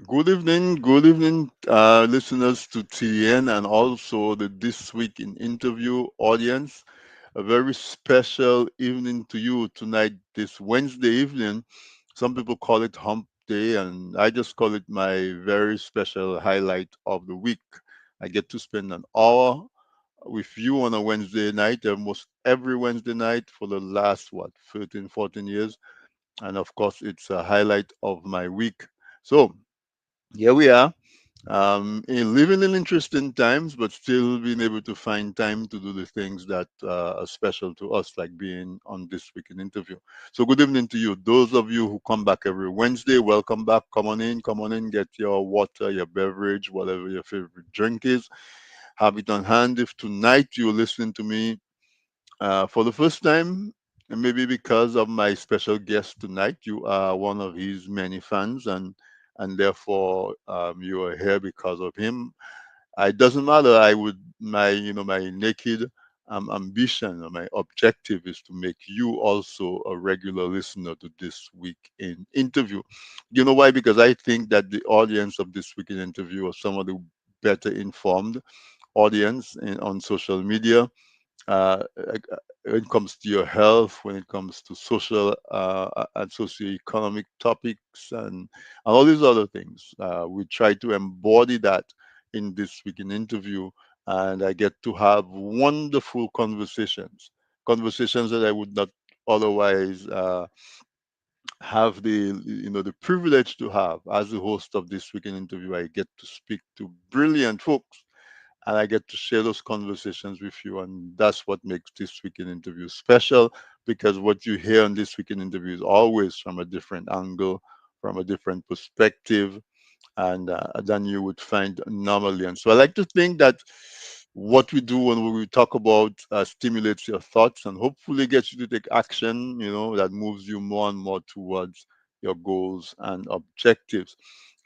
Good evening, listeners to TN and also the This Week in Interview audience. A very special evening to you tonight, this Wednesday evening. Some people call it Hump Day, and I just call it my very special highlight of the week. I get to spend an hour with you on a Wednesday night, almost every Wednesday night for the last, 13, 14 years. And of course, it's a highlight of my week. So, here we are, living in interesting times, but still being able to find time to do the things that are special to us, like being on this weekend interview. So, good evening to you. Those of you who come back every Wednesday, welcome back. Come on in, get your water, your beverage, whatever your favorite drink is. Have it on hand. If tonight you're listening to me for the first time, and maybe because of my special guest tonight, you are one of his many fans, and therefore you are here because of him. It doesn't matter. I would my naked ambition or my objective is to make you also a regular listener to this week in interview. You know why? Because I think that the audience of this week in interview are some of the better informed audience on social media when it comes to your health, when it comes to social and socio-economic topics, and all these other things. We try to embody that in this week in interview, and I get to have wonderful conversations that I would not otherwise have the privilege to have as the host of this weekend interview. I get to speak to brilliant folks and I get to share those conversations with you. And that's what makes this weekend interview special because what you hear on this weekend interview is always from a different angle, from a different perspective, and than you would find normally. And so I like to think that what we do when we talk about stimulates your thoughts and hopefully gets you to take action, that moves you more and more towards your goals and objectives.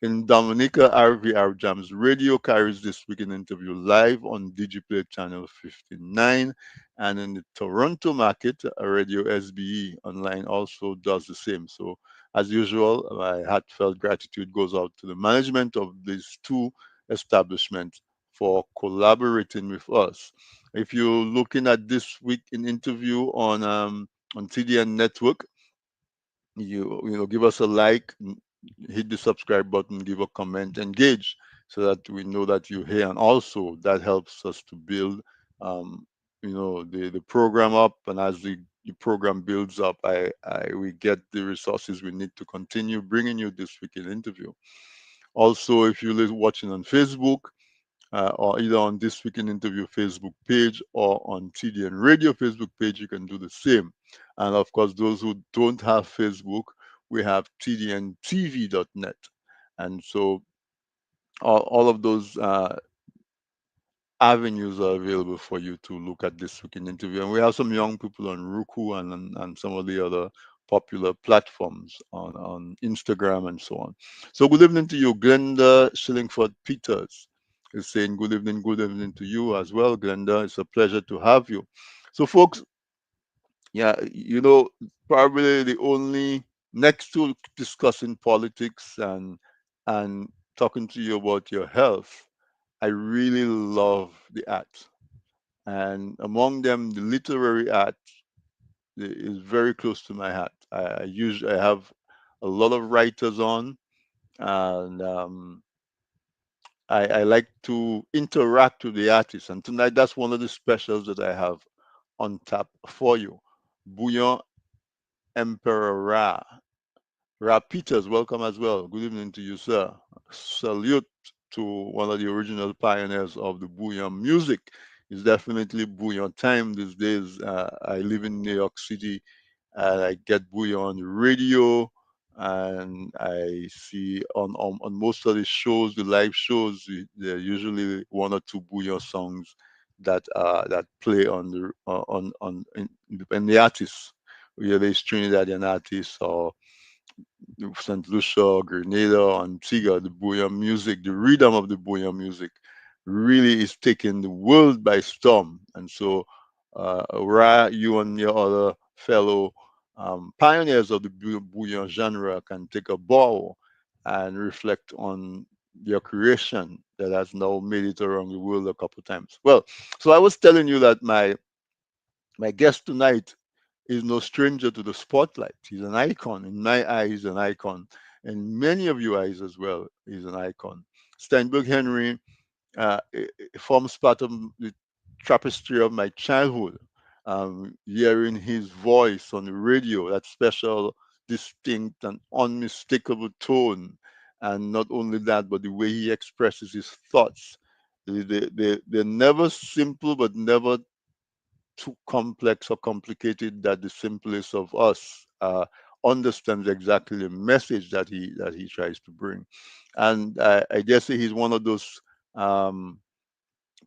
In Dominica, RVR Jams Radio carries this weekend interview live on DigiPlay channel 59. And in the Toronto market, Radio SBE online also does the same. So, as usual, my heartfelt gratitude goes out to the management of these two establishments for collaborating with us. If you're looking at this week in interview on TDN Network, give us a like, hit the subscribe button, give a comment, engage, so that we know that you're here, and also that helps us to build, um, the program up, and as the program builds up, I we get the resources we need to continue bringing you this weekend interview. Also, if you're watching on Facebook, or either on This Week in Interview Facebook page or on TDN Radio Facebook page, you can do the same. And of course, those who don't have Facebook, we have tdntv.net. And so all of those avenues are available for you to look at This Week in Interview. And we have some young people on Roku and some of the other popular platforms on Instagram and so on. So good evening to you, Glenda Shillingford Peters is saying good evening to you as well, Glenda. It's a pleasure to have you. So folks, yeah, probably the only next to discussing politics and talking to you about your health, I really love the arts. And among them, the literary art is very close to my heart. I have a lot of writers on, and I like to interact with the artists. And tonight, that's one of the specials that I have on tap for you. Bouillon Emperor Ra. Ra Peters, welcome as well. Good evening to you, sir. Salute to one of the original pioneers of the bouillon music. It's definitely bouillon time these days. I live in New York City and I get bouillon on the radio, and I see on most of the shows, the live shows, there are usually one or two bouillon songs that play on and the artists, whether it's Trinidadian artists or St. Lucia, Grenada, Antigua, the bouillon music, the rhythm of the bouillon music really is taking the world by storm. And so, Ra, you and your other fellow pioneers of the bouillon genre can take a bow and reflect on your creation that has now made it around the world a couple times. Well, so I was telling you that my guest tonight is no stranger to the spotlight. He's an icon. In my eyes, he's an icon. In many of your eyes as well, he's an icon. Steinberg Henry it forms part of the tapestry of my childhood. Hearing his voice on the radio, that special, distinct, and unmistakable tone. And not only that, but the way he expresses his thoughts. They're never simple, but never too complex or complicated that the simplest of us understands exactly the message that he tries to bring. And I guess he's one of those um,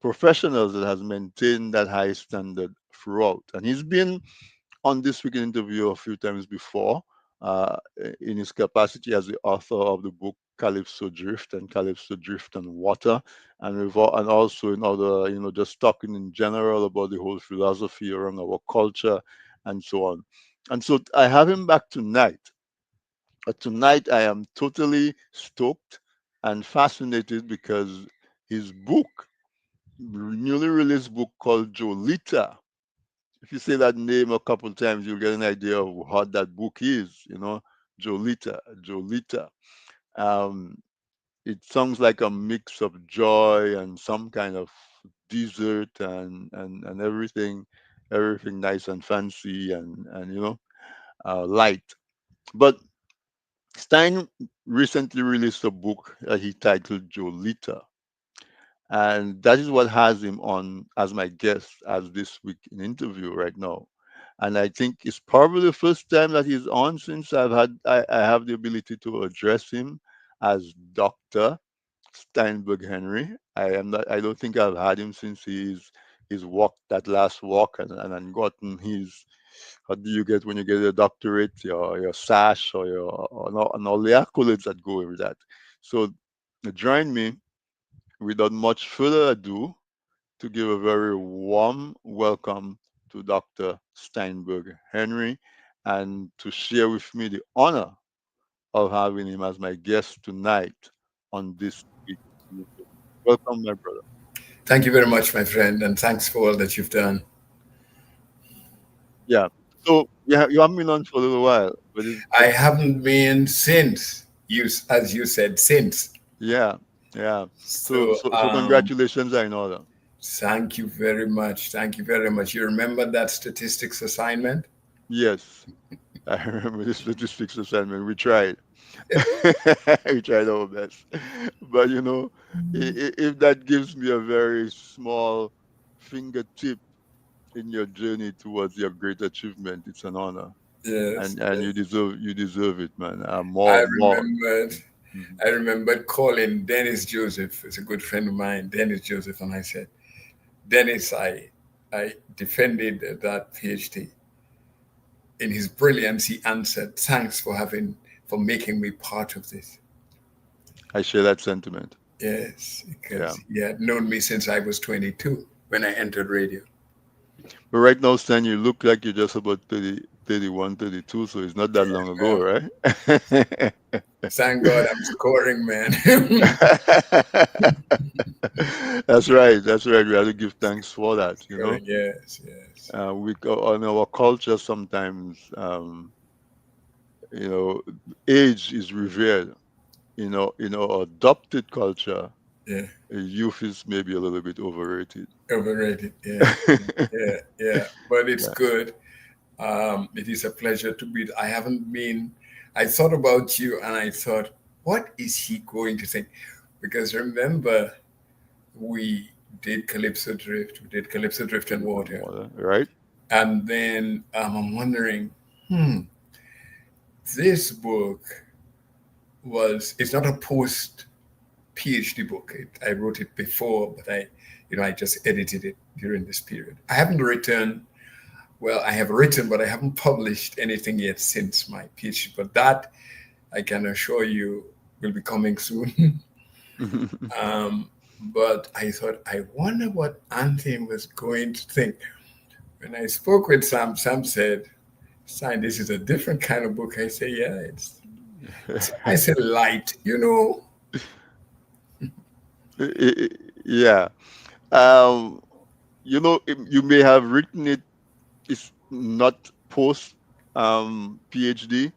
professionals that has maintained that high standard throughout. And he's been on this weekend interview a few times before uh, in his capacity as the author of the book Calypso Drift and Calypso Drift and Water, and and also in other, just talking in general about the whole philosophy around our culture and so on. And so I have him back tonight. Tonight I am totally stoked and fascinated because his book, newly released book called Jolita. If you say that name a couple times, you'll get an idea of what that book is. Jolita, Jolita. Um, it sounds like a mix of joy and some kind of dessert and everything nice and fancy and light. But Stein recently released a book that he titled Jolita, and that is what has him on as my guest as this week in interview right now. And I think it's probably the first time that he's on since I have the ability to address him as Dr. Steinberg Henry. I don't think I've had him since he's walked that last walk and gotten his, how do you get when you get a doctorate, your sash or and all the accolades that go with that. So join me without much further ado to give a very warm welcome to Dr. Steinberg Henry and to share with me the honor of having him as my guest tonight on this week. Welcome, my brother. Thank you very much, my friend, and thanks for all that you've done. Yeah. So you haven't been on for a little while, but I haven't been since as you said, since. yeah, yeah. So So, so so congratulations are in order. thank you very much. Thank you very much. You remember that statistics assignment? Yes, I remember the statistics assignment. We tried. We tried our best. But if that gives me a very small fingertip in your journey towards your great achievement, it's an honor. Yes, And yes. you deserve it, man. I More. remembered. Mhm. I remembered calling Dennis Joseph. It's a good friend of mine, Dennis Joseph, and I said, Dennis, I defended that PhD. In his brilliance, he answered, "Thanks for making me part of this." I share that sentiment. Yes, Yeah. because he had known me since I was 22 when I entered radio. But right now, Stan, you look like you're just about 30, 31, 32, so it's not that long ago, Well, right? thank God I'm scoring, man. That's right. That's right. We have to give thanks for that. Scoring, yes, yes, On our culture sometimes, you know, age is revered. In our adopted culture, yeah. youth is maybe a little bit overrated. Overrated, yeah, yeah, yeah. But it's Yeah. good. It is a pleasure to be. I haven't been. I thought about you, and I thought, what is he going to think? Because remember, we did Calypso Drift. We did Calypso Drift and Water, Right? and then I'm wondering, hmm, this book it's not a post PhD book. I wrote it before, but I just edited it during this period. I haven't written. Well, I have written, but I haven't published anything yet since my PhD. But that I can assure you will be coming soon. um, but I thought, I wonder what Anthony was going to think. When I spoke with Sam, Sam said, "Sign, this is a different kind of book." I say, "Yeah, I said, light, Yeah. Um, you may have written it. It's not post PhD,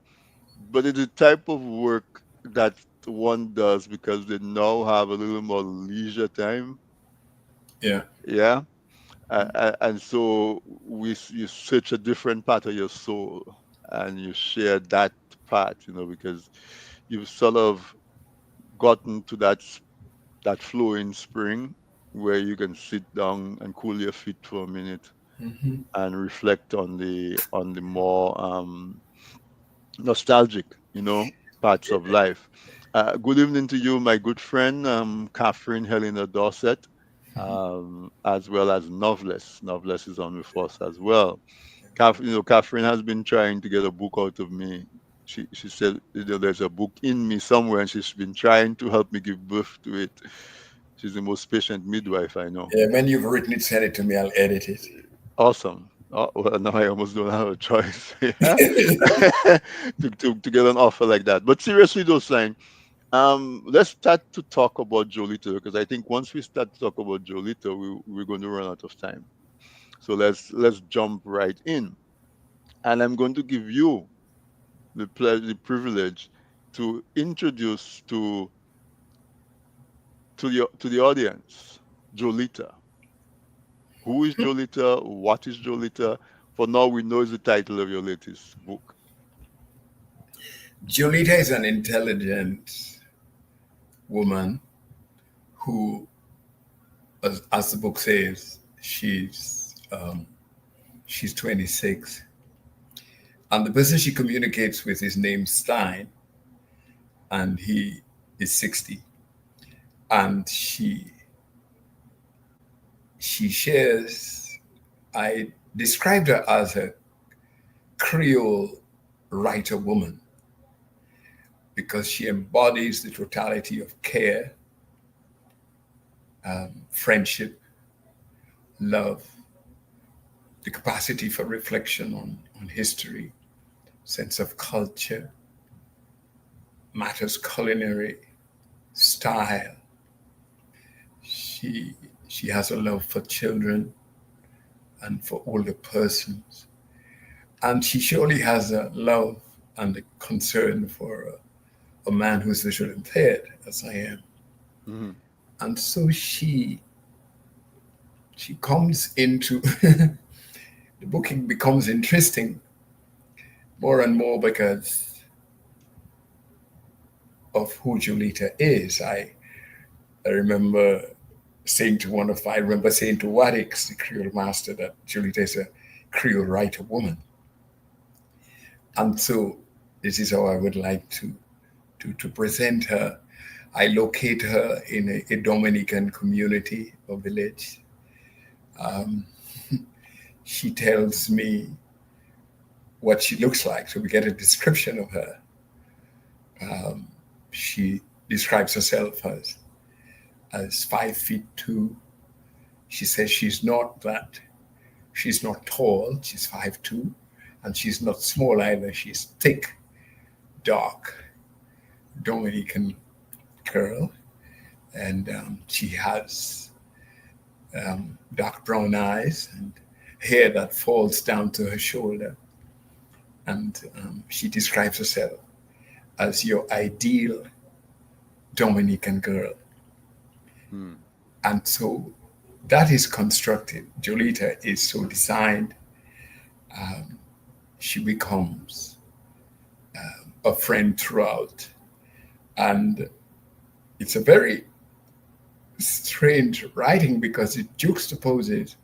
but it's the type of work that one does because they now have a little more leisure time. yeah. Yeah. And so you search a different part of your soul and you share that part, because you've sort of gotten to that flowing spring where you can sit down and cool your feet for a minute Hmm. and reflect on the more nostalgic, parts of life. Good evening to you, my good friend, Catherine Helena Dorset, as well as Novelist. Novelist is on with us as well. Catherine has been trying to get a book out of me. She said, there's a book in me somewhere, and she's been trying to help me give birth to it. She's the most patient midwife I know. Yeah, when you've written it, send it to me. I'll edit it. Awesome. Oh, well, now I almost don't have a choice. Yeah. To get an offer like that. But seriously though, Stein, let's start to talk about Jolita because I think once we start to talk about Jolita, we're going to run out of time. So let's jump right in. And I'm going to give you the privilege to introduce to the audience Jolita. Who is Jolita? What is Jolita? For now, we know is the title of your latest book. Julita is an intelligent woman who, as the book says, she's 26, and the person she communicates with is named Stein, and he is 60, and she shares. I described her as a Creole writer woman because she embodies the totality of care, friendship, love, the capacity for reflection on history, sense of culture, matters culinary, style. She she has a love for children and for older persons, and she surely has a love and a concern for a man who's visually impaired, as I am. Hmm. And so she comes into the booking becomes interesting more and more because of who Julita is. I remember I remember saying to Wadix, the Creole master, that Julita is a Creole writer woman. And so this is how I would like to present her. I locate her in a Dominican community or village. Um, she tells me what she looks like. So we get a description of her. Um, she describes herself as 5'2". She says she's not tall, she's 5'2", and she's not small either. She's thick, dark, Dominican girl, and she has dark brown eyes and hair that falls down to her shoulder. And she describes herself as your ideal Dominican girl. Hmm. And so that is constructed. Jolita is so designed. Um, she becomes a friend throughout. And it's a very strange writing because it juxtaposes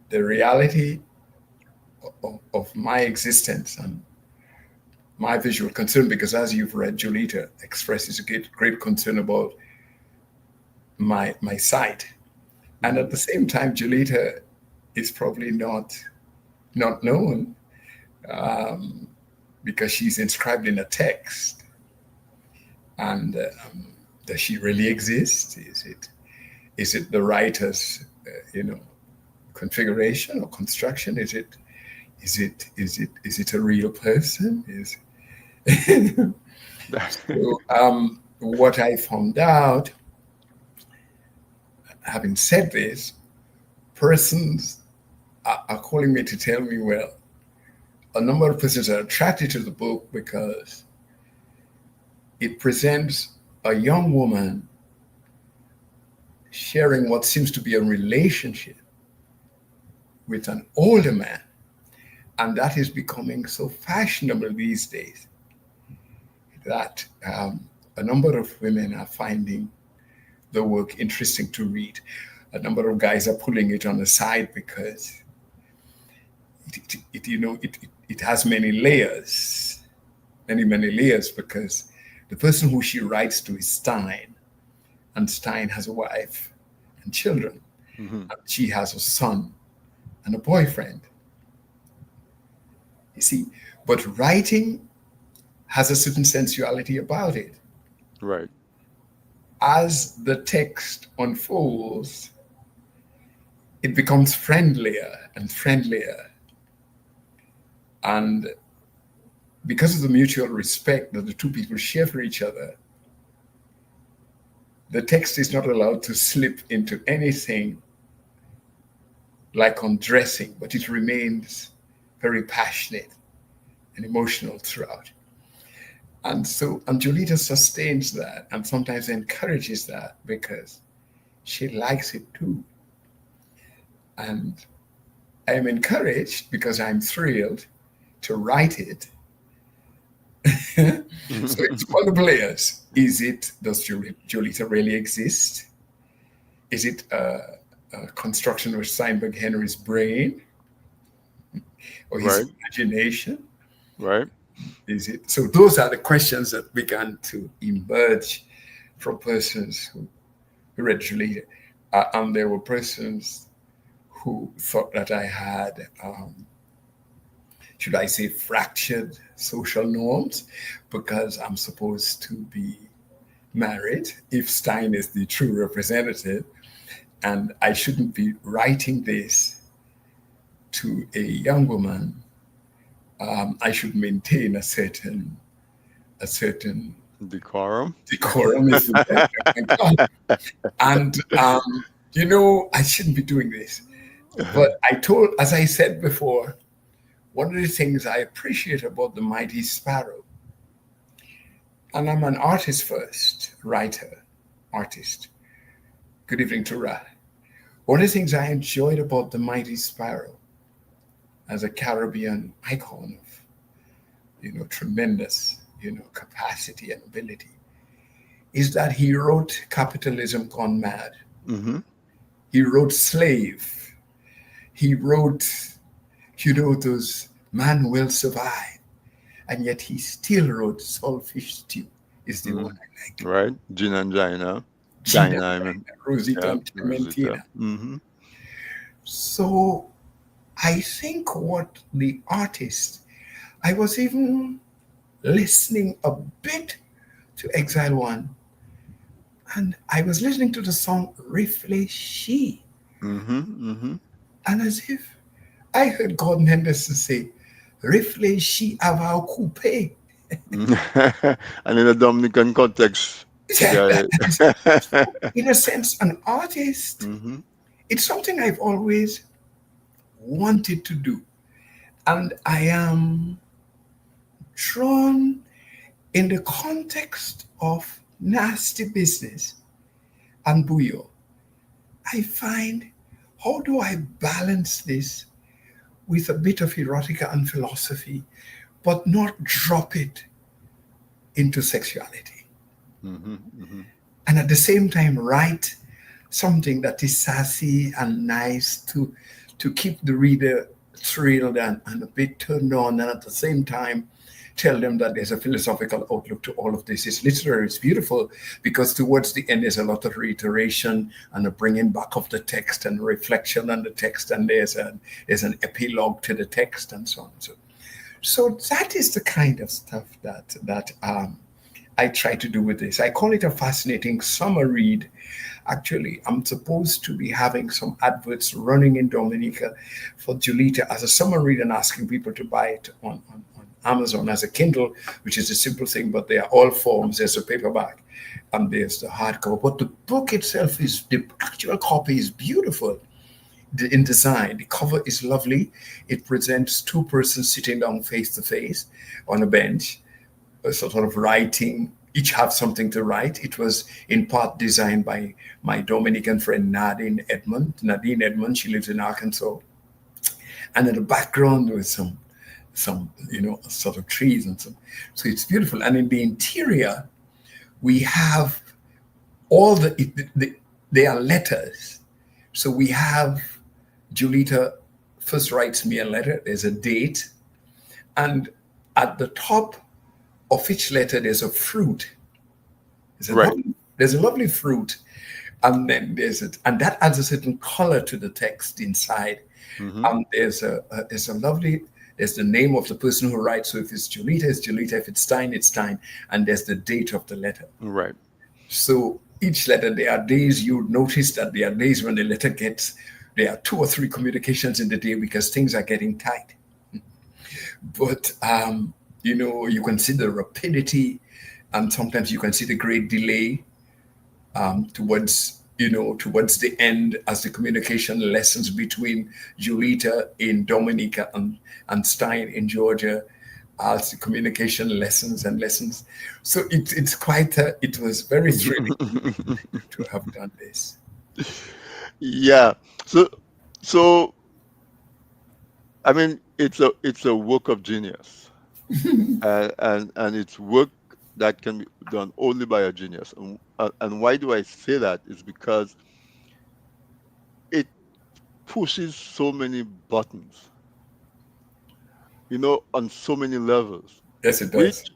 the reality of my existence and my visual concern. Because as you've read, Jolita expresses a great concern about my sight. And at Hmm. the same time, Jolita is probably not known um, because she's inscribed in a text. And does she really exist? Is it the writer's configuration or construction? Is it a real person? So, what I found out, having said this, persons are calling me to tell me, well, a number of persons are attracted to the book because it presents a young woman sharing what seems to be a relationship with an older man. And that is becoming so fashionable these days that a number of women are finding the work interesting to read. A number of guys are pulling it on the side because it has many layers, many layers, because the person who she writes to is Stein, and Stein has a wife and children, Mhm. and she has a son and a boyfriend. You see, but writing has a certain sensuality about it. Right. As the text unfolds, it becomes friendlier and friendlier. And because of the mutual respect that the two people share for each other, the text is not allowed to slip into anything like undressing, but it remains very passionate and emotional throughout. And Julita sustains that and sometimes encourages that because she likes it too. And I am encouraged because I'm thrilled to write it. So it's for the players. Does Julita really exist? Is it a construction of Steinberg Henry's brain or his Right. imagination? Right. Is it? So those are the questions that began to emerge from persons who read Julita. And there were persons who thought that I had, should I say, fractured social norms because I'm supposed to be married if Stein is the true representative, and I shouldn't be writing this to a young woman. I should maintain a certain Decorum. decorum, isn't it? My God. And I shouldn't be doing this. But as I said before, one of the things I appreciate about the Mighty Sparrow, and I'm an artist first, writer, artist. Good evening to Ra. One of the things I enjoyed about the Mighty Sparrow as a Caribbean icon of, tremendous, capacity and ability, is that he wrote Capitalism Gone Mad. Hmm. He wrote Slave. He wrote, those Man Will Survive. And yet he still wrote Saltfish Stew is the Hmm. one I like. Right. Gin and Gina. Gina, Dina, I mean. Rosita, Yeah. and Rosita. Clementina. Hmm. So I think what the artist, I was even listening a bit to Exile One, and I was listening to the song Reflechi, Hmm. Hmm. and as if I heard Gordon Henderson say, Reflechi avant coupe. And in a Dominican context, guy. In a sense, an artist, Hmm. it's something I've always wanted to do. And I am drawn in the context of nasty business and Buyo. I find, how do I balance this with a bit of erotica and philosophy, but not drop it into sexuality? Hmm. Hmm. And at the same time, write something that is sassy and nice to keep the reader thrilled and a bit turned on, and at the same time tell them that there's a philosophical outlook to all of this. It's literary, it's beautiful, because towards the end there's a lot of reiteration and a bringing back of the text and reflection on the text, and there's an epilogue to the text and so on. So that is the kind of stuff that I try to do with this. I call it a fascinating summer read. Actually, I'm supposed to be having some adverts running in Dominica for Julita as a summer read and asking people to buy it on Amazon as a Kindle, which is a simple thing, but they are all forms. There's a paperback and there's the hardcover. But the book itself is, the actual copy is beautiful in design. The cover is lovely. It presents two persons sitting down face to face on a bench, sort of writing. Each have something to write. It was in part designed by my Dominican friend Nadine Edmond. She lives in Arkansas, and in the background with some sort of trees and some. So it's beautiful. And in the interior, we have all they are letters. So we have Julita first writes me a letter. There's a date, and at the top of each letter there's a fruit. Right. There's a lovely fruit, and then there's it, and that adds a certain color to the text inside. Hmm. There's a lovely. There's the name of the person who writes. So if it's Julita, it's Julita. If it's Stein, it's Stein. And there's the date of the letter. Right. So each letter, there are days you notice that there are days when the letter gets, there are 2 or 3 communications in the day because things are getting tight. But, you can see the rapidity, and sometimes you can see the great delay towards the end as the communication lessens between Julita in Dominica and Stein in Georgia, as the communication lessons and lessons. So it was very thrilling to have done this. Yeah. So, so I mean, it's a work of genius, and it's work that can be done only by a genius. And why do I say that? Is because it pushes so many buttons, on so many levels. Yes, it Which does.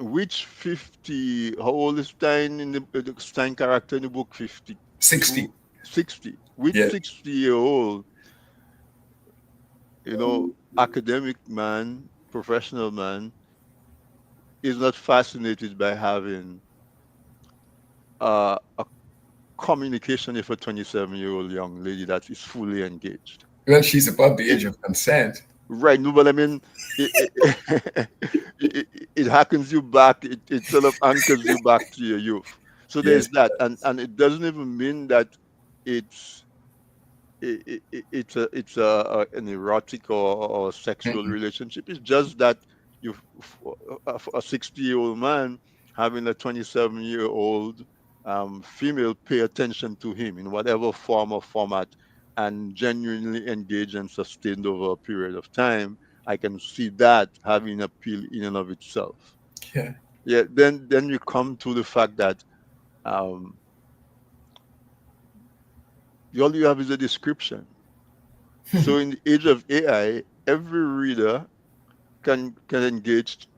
which 50? How old is Stein in the Stein character in the book? 60. 52, 60. Which Yeah. 60-year-old, academic man, professional man, is not fascinated by having a communication with a 27-year-old young lady that is fully engaged. Well, she's above the It, age of consent. right, no, but I mean, it hackens you back. It sort of anchors you back to your youth. So Yes, there's it that, and does. and it doesn't even mean that it's an erotic or sexual Mm-mm. relationship. It's just that you a 60-year-old man having a 27-year-old female pay attention to him in whatever form or format, and genuinely engage and sustained over a period of time. I can see that having appeal in and of itself. Yeah. Yeah. Then you come to the fact that um, all you have is a description. So in the age of AI, every reader can engage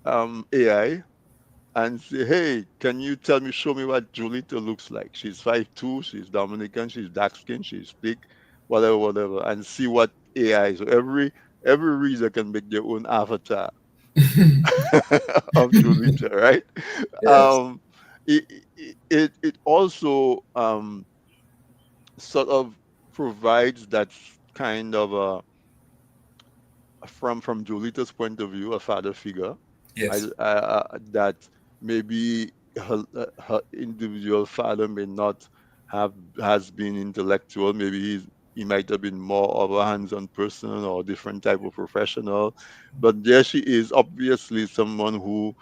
AI and say, "Hey, can you show me what Julita looks like? She's 5'2", she's Dominican, she's dark skinned, she's thick, whatever, whatever," and see what AI. So every reader can make their own avatar of Julita, right? Yes. Um, it also sort of provides that kind of a from Julita's point of view, a father figure, Yes. that maybe her individual father may not have has been intellectual. Maybe he might have been more of a hands-on person or a different type of professional, but there she is, obviously someone who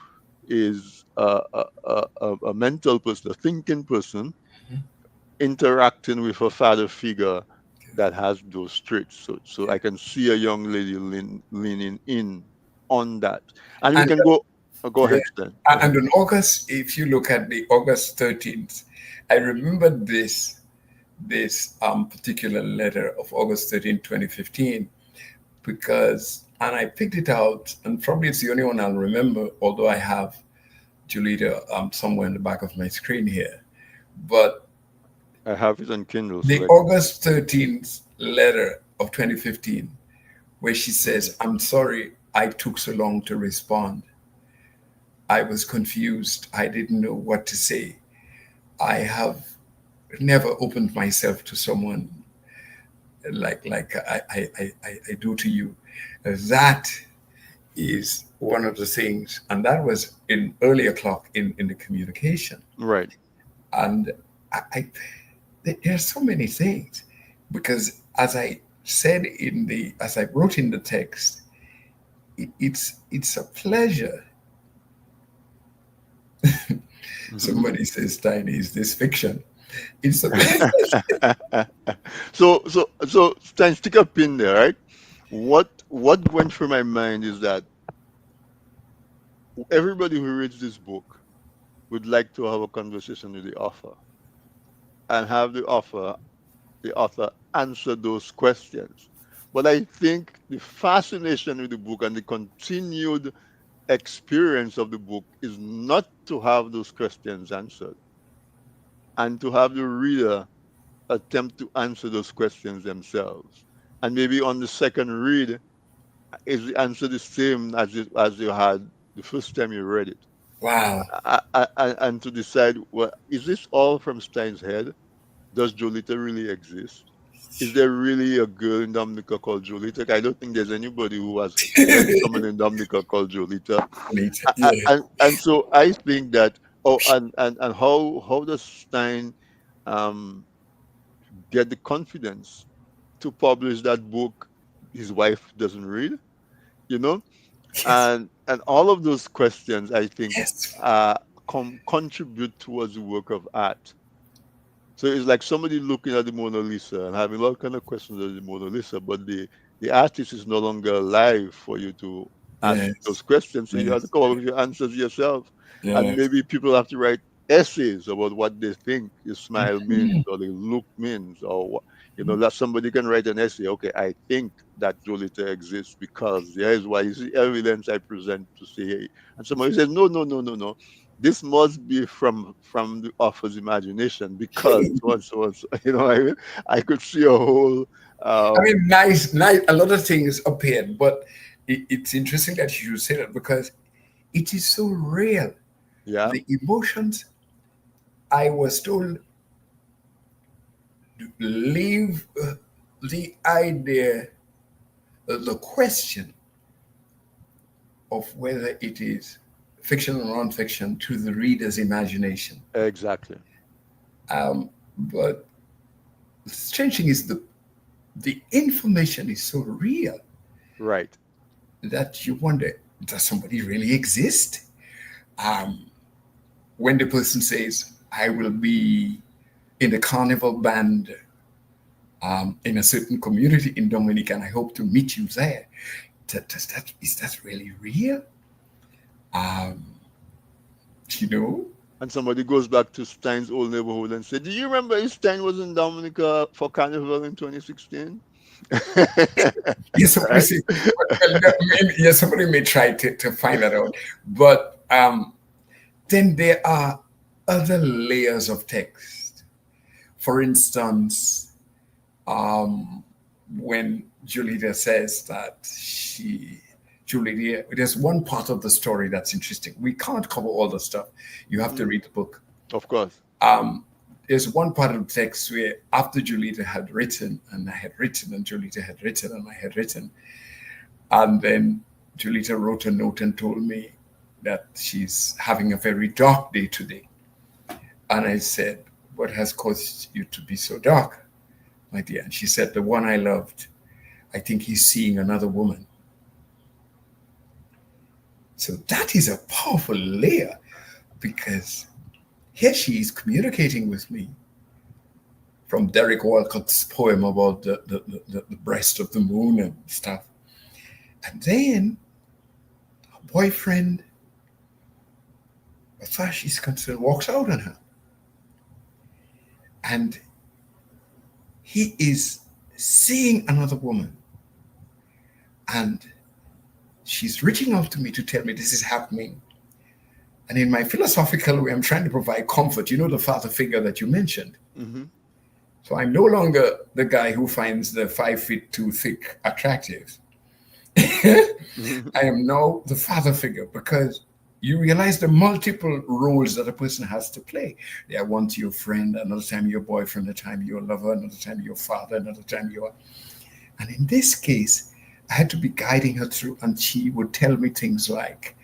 is a mental person, a thinking person, interacting with a father figure that has those traits. So Yeah. I can see a young lady leaning in on that, and we And can go. Go yeah. ahead, Stan. Go ahead. And on August, if you look at the August 13th, I remember this particular letter of August 13th, 2015, because, and I picked it out, and probably it's the only one I'll remember, although I have Julita somewhere in the back of my screen here. But I have it on Kindle, so the I can. August 13th letter of 2015, where she says, "I'm sorry I took so long to respond. I was confused. I didn't know what to say. I have never opened myself to someone like I do to you." That is one of the things, and that was in earlier clock in the communication. Right. And there are so many things, because as I said as I wrote in the text, it's a pleasure. Somebody says, Tiny, is this fiction? It's a pleasure. So Stan, stick a pin there, right? What went through my mind is that everybody who reads this book would like to have a conversation with the author and have the author answer those questions. But I think the fascination with the book and the continued experience of the book is not to have those questions answered and to have the reader attempt to answer those questions themselves. And maybe on the second read, is the answer the same as you had the first time you read it? Wow. And to decide, well, is this all from Stein's head? Does Jolita really exist? Is there really a girl in Dominica called Jolita? I don't think there's anybody who has met someone in Dominica called Jolita. Later. Yeah. And so I think that, oh, and how does Stein um, get the confidence to publish that book his wife doesn't read? You know, Yes. and all of those questions I think Yes. contribute towards the work of art. So it's like somebody looking at the Mona Lisa and having all kind of questions of the Mona Lisa, but the artist is no longer alive for you to ask those Yes. questions. So you have to Yes. come up with your answers yourself. And Yes. maybe people have to write essays about what they think the smile means or the look means, or what, that somebody can write an essay. Okay, I think that Jolita exists because here is why, is the evidence I present to say. And somebody says, no, no, no, no, no, this must be from the author's imagination because so and so and so. I mean, I could see a whole I um mean, nice, nice. A lot of things appeared, but it's interesting that you say that, because it is so real. yeah, The emotions, I was told, leave the idea, the question of whether it is fiction or non-fiction to the reader's imagination. exactly. But the strange thing is the information is so real Right. that you wonder, does somebody really exist? Um, when the person says, I will be in the carnival band in a certain community in Dominica, and I hope to meet you there. Is that really real? Um, you know? And somebody goes back to Stein's old neighborhood and said, do you remember Stein was in Dominica for Carnival in 2016? Yes, somebody Right? say, well, I mean, yes, somebody may try to find that out. But then there are other layers of text. For instance, when Julita says that Julia, there's one part of the story that's interesting. We can't cover all the stuff. You have to Mm, read the book. of course. There's one part of the text where after Julita had written, and I had written, and Julita had written, and I had written, and then Julita wrote a note and told me that she's having a very dark day today. And I said, what has caused you to be so dark, my dear? And she said, the one I loved, I think he's seeing another woman. So that is a powerful layer, because here she is communicating with me from Derek Walcott's poem about the breast of the moon and stuff. And then her boyfriend, as far as she's concerned, walks out on her. And he is seeing another woman. And she's reaching out to me to tell me this is happening. And in my philosophical way, I'm trying to provide comfort. You know, the father figure that you mentioned. Hmm. So I'm no longer the guy who finds the 5 feet too thick attractive. I am now the father figure, because you realize the multiple roles that a person has to play. Yeah, once your friend, another time your boyfriend, another time your lover, another time your father, another time your. And in this case, I had to be guiding her through, and she would tell me things like,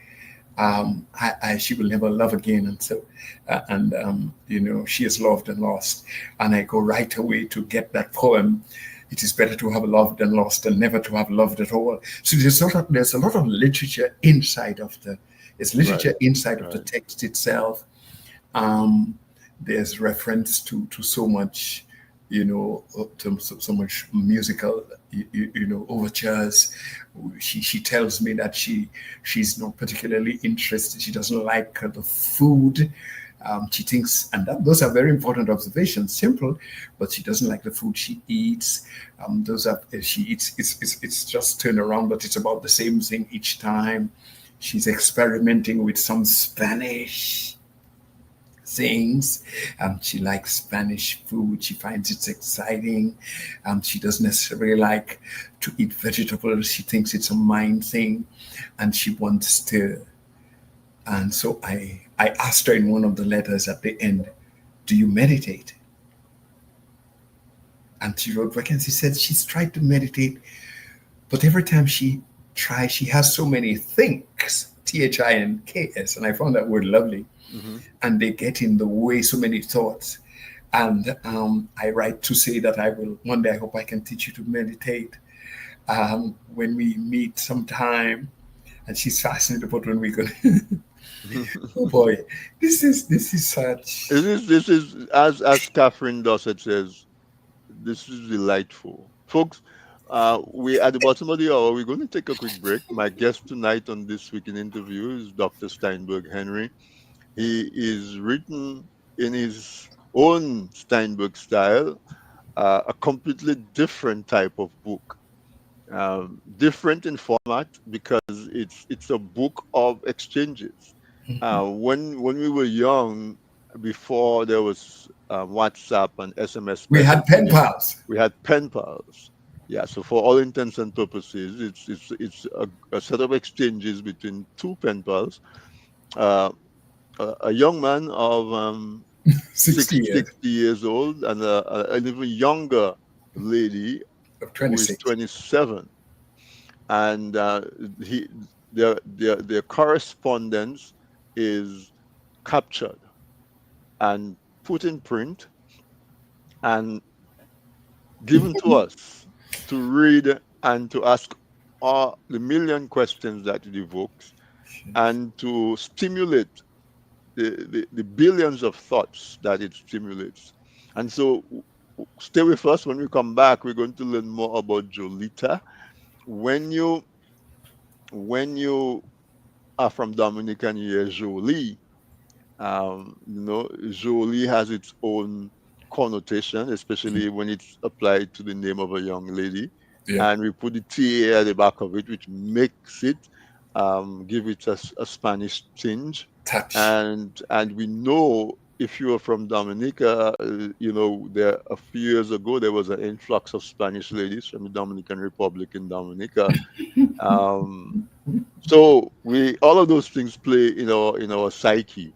she will never love again, and so, she has loved and lost, and I go right away to get that poem. It is better to have loved and lost than never to have loved at all. So there's a lot of literature inside of Right. the Right. text itself. Um, there's reference to so much, so much musical, overtures. She tells me that she's not particularly interested. She doesn't like the food. She thinks, and those are very important observations. Simple, but she doesn't like the food she eats. Those are she eats. It's just turned around, but it's about the same thing each time. She's experimenting with some Spanish things. She likes Spanish food. She finds it exciting. She doesn't necessarily like to eat vegetables. She thinks it's a mind thing, and she wants to. And so I asked her in one of the letters at the end, "Do you meditate?" And she wrote back and she said she's tried to meditate, but every time she tries, she has so many thinks, THINKS, and I found that word lovely, Hmm. and they get in the way, so many thoughts. And I write to say that I will one day. I hope I can teach you to meditate when we meet sometime. And she's fascinated about when we go. Oh boy, this is such. This is as Catherine Dossett says. This is delightful, folks. We at the bottom of the hour. We're going to take a quick break. My guest tonight on this week in interview is Dr. Steinberg Henry. He is written in his own Steinberg style, a completely different type of book, different in format because it's a book of exchanges. When we were young, before there was WhatsApp and SMS We had pen messaging, pals. we had pen pals. Yeah, so for all intents and purposes, it's a set of exchanges between two pen pals. Uh, a young man of 60 years 60 years old and an even younger lady of who is 26. 27, and he their correspondence is captured and put in print and given to us to read and to ask all the million questions that it evokes and to stimulate the billions of thoughts that it stimulates. And so stay with us. When we come back, we're going to learn more about Jolita. When you are from Dominica and you hear Jolie, Jolie has its own connotation, especially when it's applied to the name of a young lady. Yeah, And we put the TA at the back of it, which makes it give it a Spanish tinge. touch. And we know if you are from Dominica, there a few years ago there was an influx of Spanish ladies from the Dominican Republic in Dominica. Um, so we all of those things play in our psyche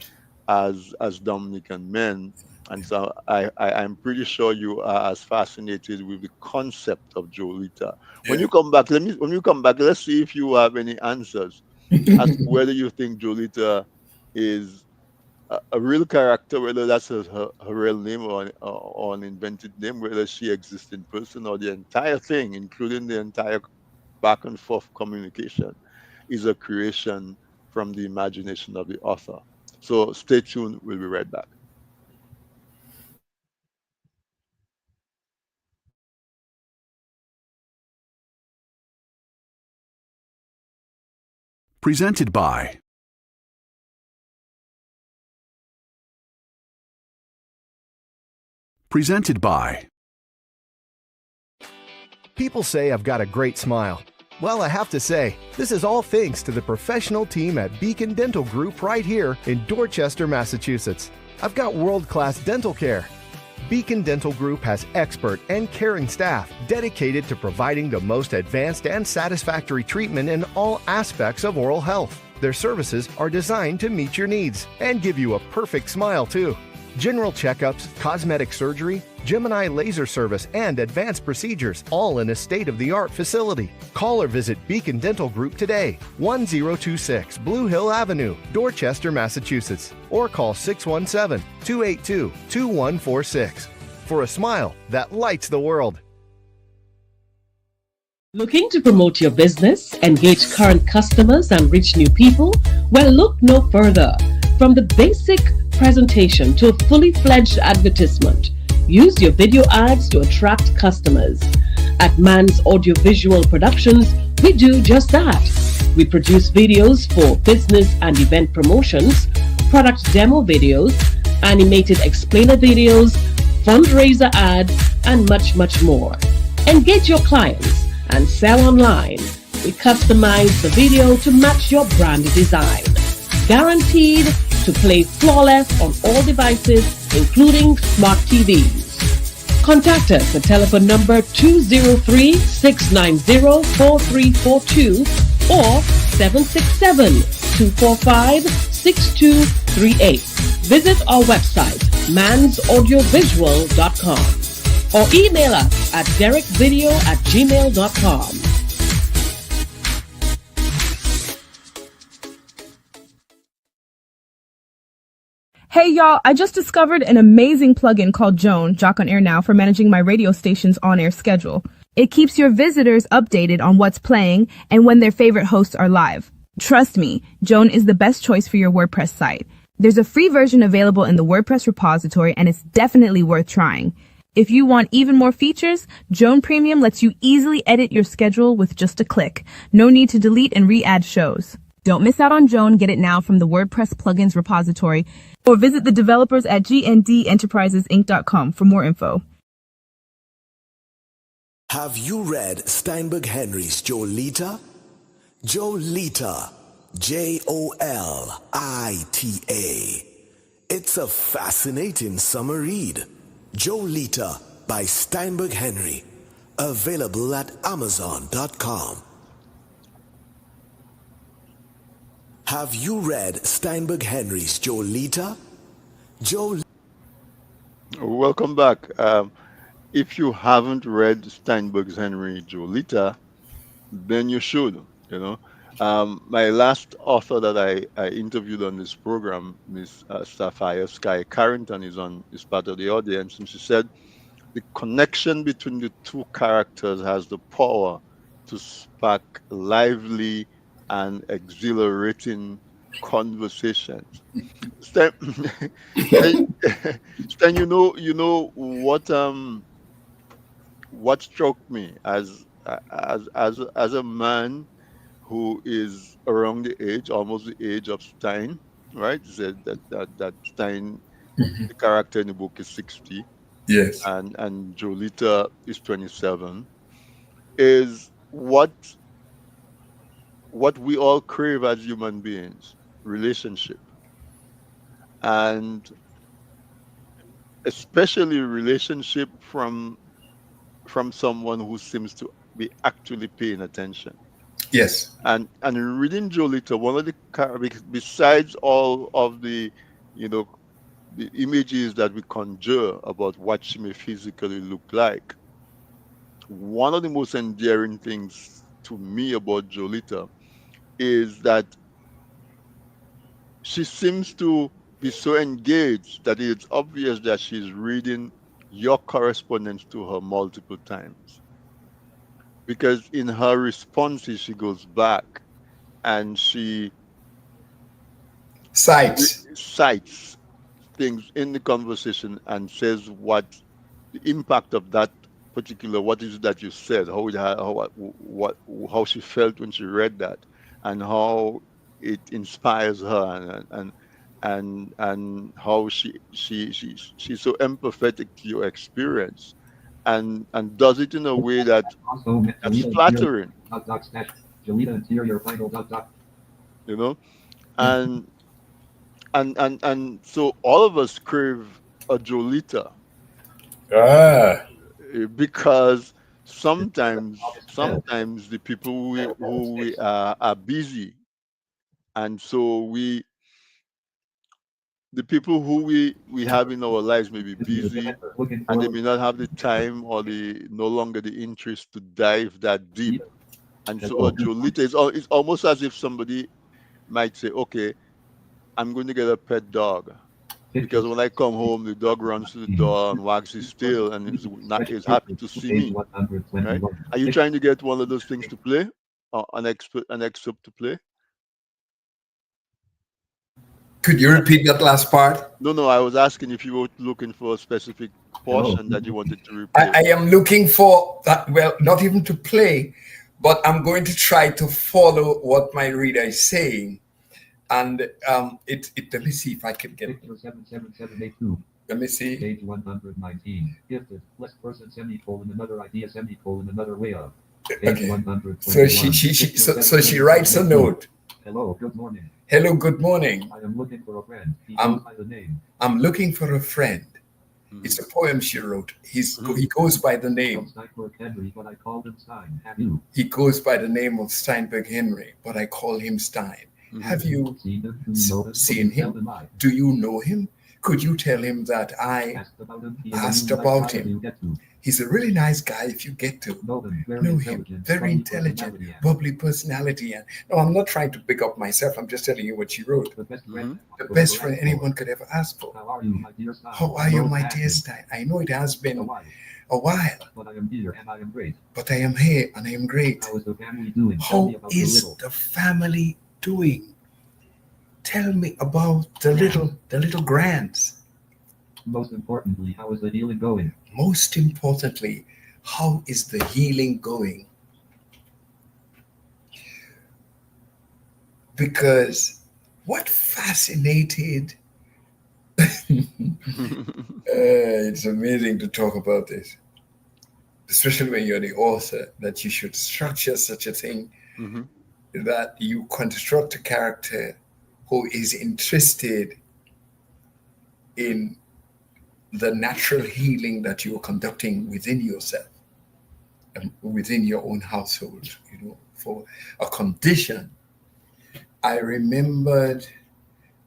as Dominican men, and so I'm pretty sure you are as fascinated with the concept of Jolita. When Yeah. you come back, when you come back, let's see if you have any answers as to whether you think Jolita is a real character, whether that's her real name or an invented name, whether she exists in person or the entire thing, including the entire back and forth communication, is a creation from the imagination of the author. So stay tuned. We'll be right back. Presented by Presented by People say I've got a great smile. Well, I have to say, this is all thanks to the professional team at Beacon Dental Group right here in Dorchester, Massachusetts. I've got world-class dental care. Beacon Dental Group has expert and caring staff dedicated to providing the most advanced and satisfactory treatment in all aspects of oral health. Their services are designed to meet your needs and give you a perfect smile, too. General checkups, cosmetic surgery, Gemini laser service, and advanced procedures, all in a state-of-the-art facility. Call or visit Beacon Dental Group today, 1026 Blue Hill Avenue, Dorchester, Massachusetts, or call 617-282-2146 for a smile that lights the world. Looking to promote your business, engage current customers, and reach new people? Well, look no further. From the basic presentation to a fully fledged advertisement, use your video ads to attract customers. At Man's Audiovisual Productions, we do just that. We produce videos for business and event promotions, product demo videos, animated explainer videos, fundraiser ads, and much, much more. Engage your clients and sell online. We customize the video to match your brand design. Guaranteed to play flawless on all devices, including smart TVs. Contact us at telephone number 203-690-4342 or 767-245-6238. Visit our website, mansaudiovisual.com, or email us at derekvideo@gmail.com. Hey y'all, I just discovered an amazing plugin called Joan, Jock on Air Now, for managing my radio station's on-air schedule. It keeps your visitors updated on what's playing and when their favorite hosts are live. Trust me, Joan is the best choice for your WordPress site. There's a free version available in the WordPress repository, and it's definitely worth trying. If you want even more features, Joan Premium lets you easily edit your schedule with just a click. No need to delete and re-add shows. Don't miss out on Joan. Get it now from the WordPress plugins repository, or visit the developers at gndenterprisesinc.com for more info. Have you read Steinberg Henry's Jolita? Jolita, Jolita. It's a fascinating summer read. Jolita by Steinberg Henry, available at Amazon.com. Have you read Steinberg Henry's Jolita? Welcome back. If you haven't read Steinberg's Henry Jolita, then you should. My last author that I interviewed on this program, Miss Sapphire Sky Carrington, is part of the audience, and she said the connection between the two characters has the power to spark lively and exhilarating conversations. Stan, Stan, you know what struck me as a man who is around the age, almost the age of Stein, right? He said that Stein, the character in the book, is 60, Yes. and Jolita is 27. Is what we all crave as human beings: relationship, and especially relationship from someone who seems to be actually paying attention. Yes. And in reading Jolita, one of the besides all of the the images that we conjure about what she may physically look like, one of the most endearing things to me about Jolita is that she seems to be so engaged that it's obvious that she's reading your correspondence to her multiple times. Because in her responses, she goes back and she cites things in the conversation and says what the impact of that particular, what is it that you said, how she felt when she read that, and how it inspires her, and how she's so empathetic to your experience, and does it in a way that's flattering, and so all of us crave a Jolita, because sometimes the people who we are busy, and so we the people who we have in our lives may be busy, and they may not have the time or the no longer the interest to dive that deep. And so what Jolita is, it's almost as if somebody might say, okay, I'm going to get a pet dog because when I come home, the dog runs to the door and wags his tail and is happy to see me. Right? Are you trying to get one of those things to play, or an excerpt to play? Could you repeat that last part? No, no. I was asking if you were looking for a specific portion that you wanted to replay. I am looking for that. Well, not even to play, but I'm going to try to follow what my reader is saying. And let me see if I can get it. 77782. Let me see. Page 119. Gifted. Less person semicolon another idea semicolon another way of. Page Okay. 121. So she writes a note. Hello, good morning. Hello, good morning. I am looking for a friend. He goes by the name. I'm looking for a friend. It's a poem she wrote. He goes by the name. Steinberg Henry, but I called him Stein. Have you He goes by the name of Steinberg Henry, but I call him Stein. Have you seen him? Do you know him? seen Tell him? I Do you know him? Could you tell him that I asked about him. He is a asked really about nice guy him? you get to He's a really nice guy if you get to know him. know him. Very intelligent, bubbly personality. And no, I'm not trying to pick up myself. I'm just telling you what she wrote. The best friend. The best friend anyone could ever ask for. How are you, my dear Stein? How are you, my No, dear Stein? I know it has a been while, a while, but I am here and I am great. but I am here and I am great. How is the family doing? Tell How me about the is little. the family doing? Tell me about the little grands. Most importantly, how is the healing going? Most importantly, how is the healing going? Because what fascinated, it's amazing to talk about this, especially when you're the author, that you should structure such a thing that you construct a character who is interested in the natural healing that you're conducting within yourself and within your own household, for a condition. I remembered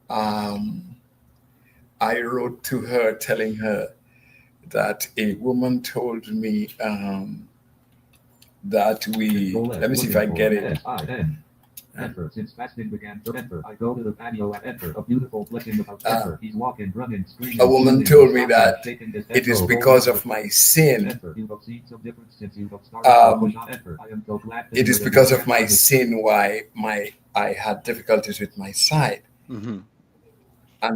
I wrote to her telling her that a woman told me that let me see if I get it. Enter. Since fasting began to enter, I go to the patio and enter. A beautiful blessing about enter. He's walking, running, screaming. A woman shooting, told me stopping, that shaking his it is head, because going of my sin. enter. You have seen some difference since you have started to push on enter. I am so glad to It is hear that because you of my have sin why I had difficulties with my sight. And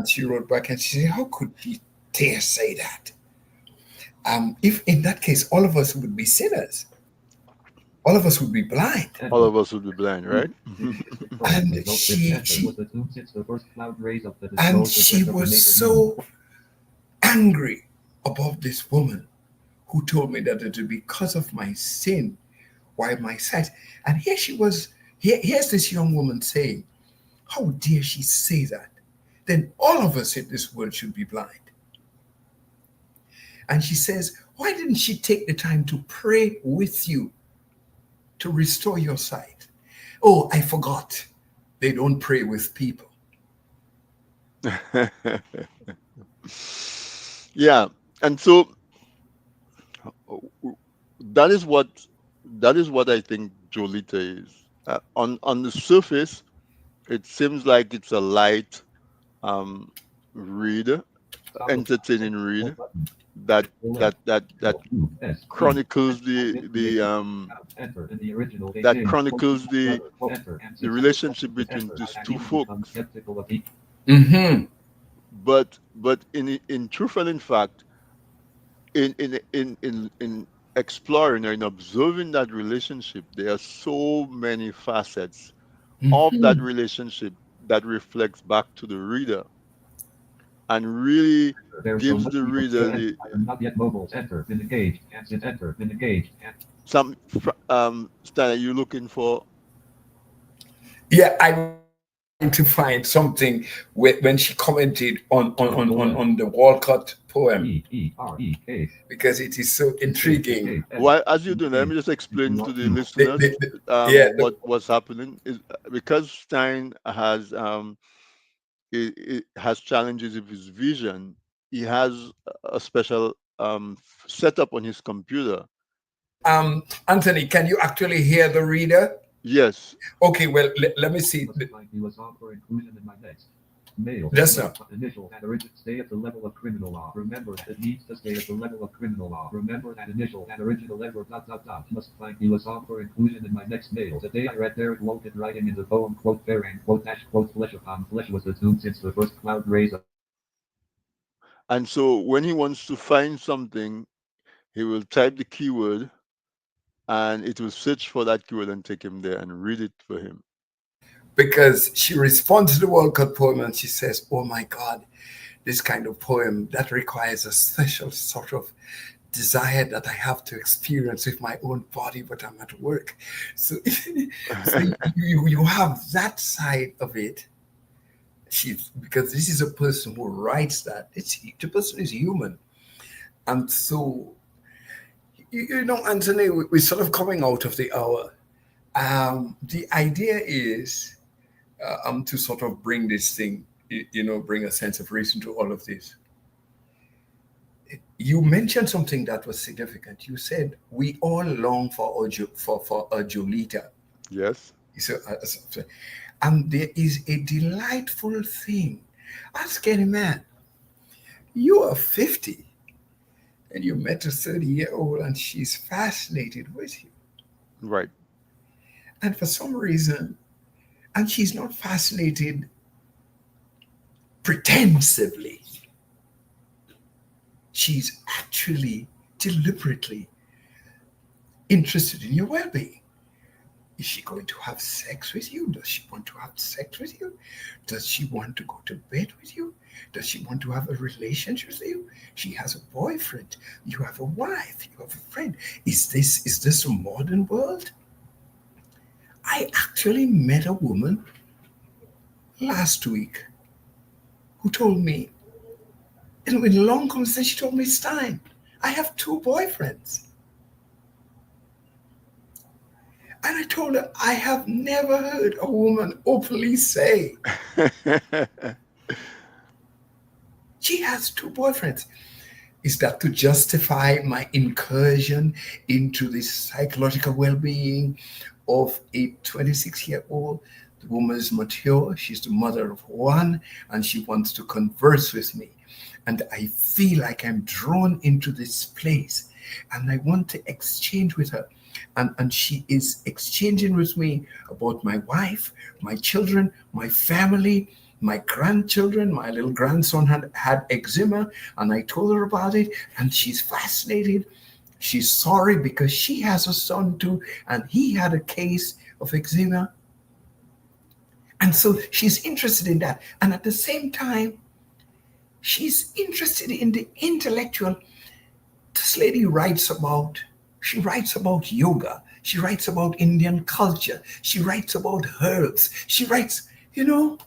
she wrote back and she said, how could he dare say that? If in that case, all of us would be sinners. All of us would be blind. All of us would be blind, right? And she was so angry about this woman who told me that it was because of my sin why my sight. And here she was, here's this young woman saying, how dare she say that? Then all of us in this world should be blind. And she says, why didn't she take the time to pray with you to restore your sight? Oh, I forgot. They don't pray with people. Yeah, and so that is what I think Jolita is. On the surface, it seems like it's a light read, entertaining read that chronicles the relationship between these two folks. But in truth and in fact, in exploring or in observing that relationship, there are so many facets of that relationship that reflects back to the reader and really gives the reader the not yet mobile. Enter. Been engaged. Answer. Enter. Been engaged. some Stan, are you looking for? Yeah, I'm trying to find something when she commented on the Walcott poem, because it is so intriguing. Well, as you do, let me just explain to the listeners what's happening is because Stein has it has challenges with his vision, he has a special setup on his computer. Anthony, can you actually hear the reader? Yes. Okay, well, let me see. Must find you a song for inclusion in my next mail. That's not. Initial and origin. Stay at the level of criminal law. Remember that it needs to stay at the level of criminal law. Remember that initial and original letter dot dot dot. Must find you a song for inclusion in my next mail. Today I read Derek Walton writing in the poem, quote, bearing, quote, dash, quote, flesh upon flesh was the tune since the first cloud rays of. And so when he wants to find something, he will type the keyword and it will search for that keyword and take him there and read it for him. Because she responds to the Walcott poem and she says, oh my God, this kind of poem that requires a special sort of desire that I have to experience with my own body, but I'm at work. So, so you have that side of it. Because this is a person who writes that. The person is human. And so, you know, Anthony, we're sort of coming out of the hour. The idea is to sort of bring this thing, bring a sense of reason to all of this. You mentioned something that was significant. You said we all long for a Jolita. Yes. So, and there is a delightful thing. Ask any man. You are 50 and you met a 30-year-old and she's fascinated with you. Right. And for some reason, and she's not fascinated pretensively. She's actually deliberately interested in your well-being. Is she going to have sex with you? Does she want to have sex with you? Does she want to go to bed with you? Does she want to have a relationship with you? She has a boyfriend. You have a wife. You have a friend. Is this a modern world? I actually met a woman last week who told me, in a long conversation, she told me, Stein, I have 2 boyfriends. And I told her, I have never heard a woman openly say she has 2 boyfriends. Is that to justify my incursion into the psychological well-being of a 26-year-old? The woman is mature. She's the mother of 1, and she wants to converse with me. And I feel like I'm drawn into this place, and I want to exchange with her. And she is exchanging with me about my wife, my children, my family, my grandchildren. My little grandson had eczema, and I told her about it, and she's fascinated. She's sorry because she has a son too, and he had a case of eczema. And so she's interested in that. And at the same time, she's interested in the intellectual. This lady writes about yoga. She writes about Indian culture. She writes about herbs. She writes, and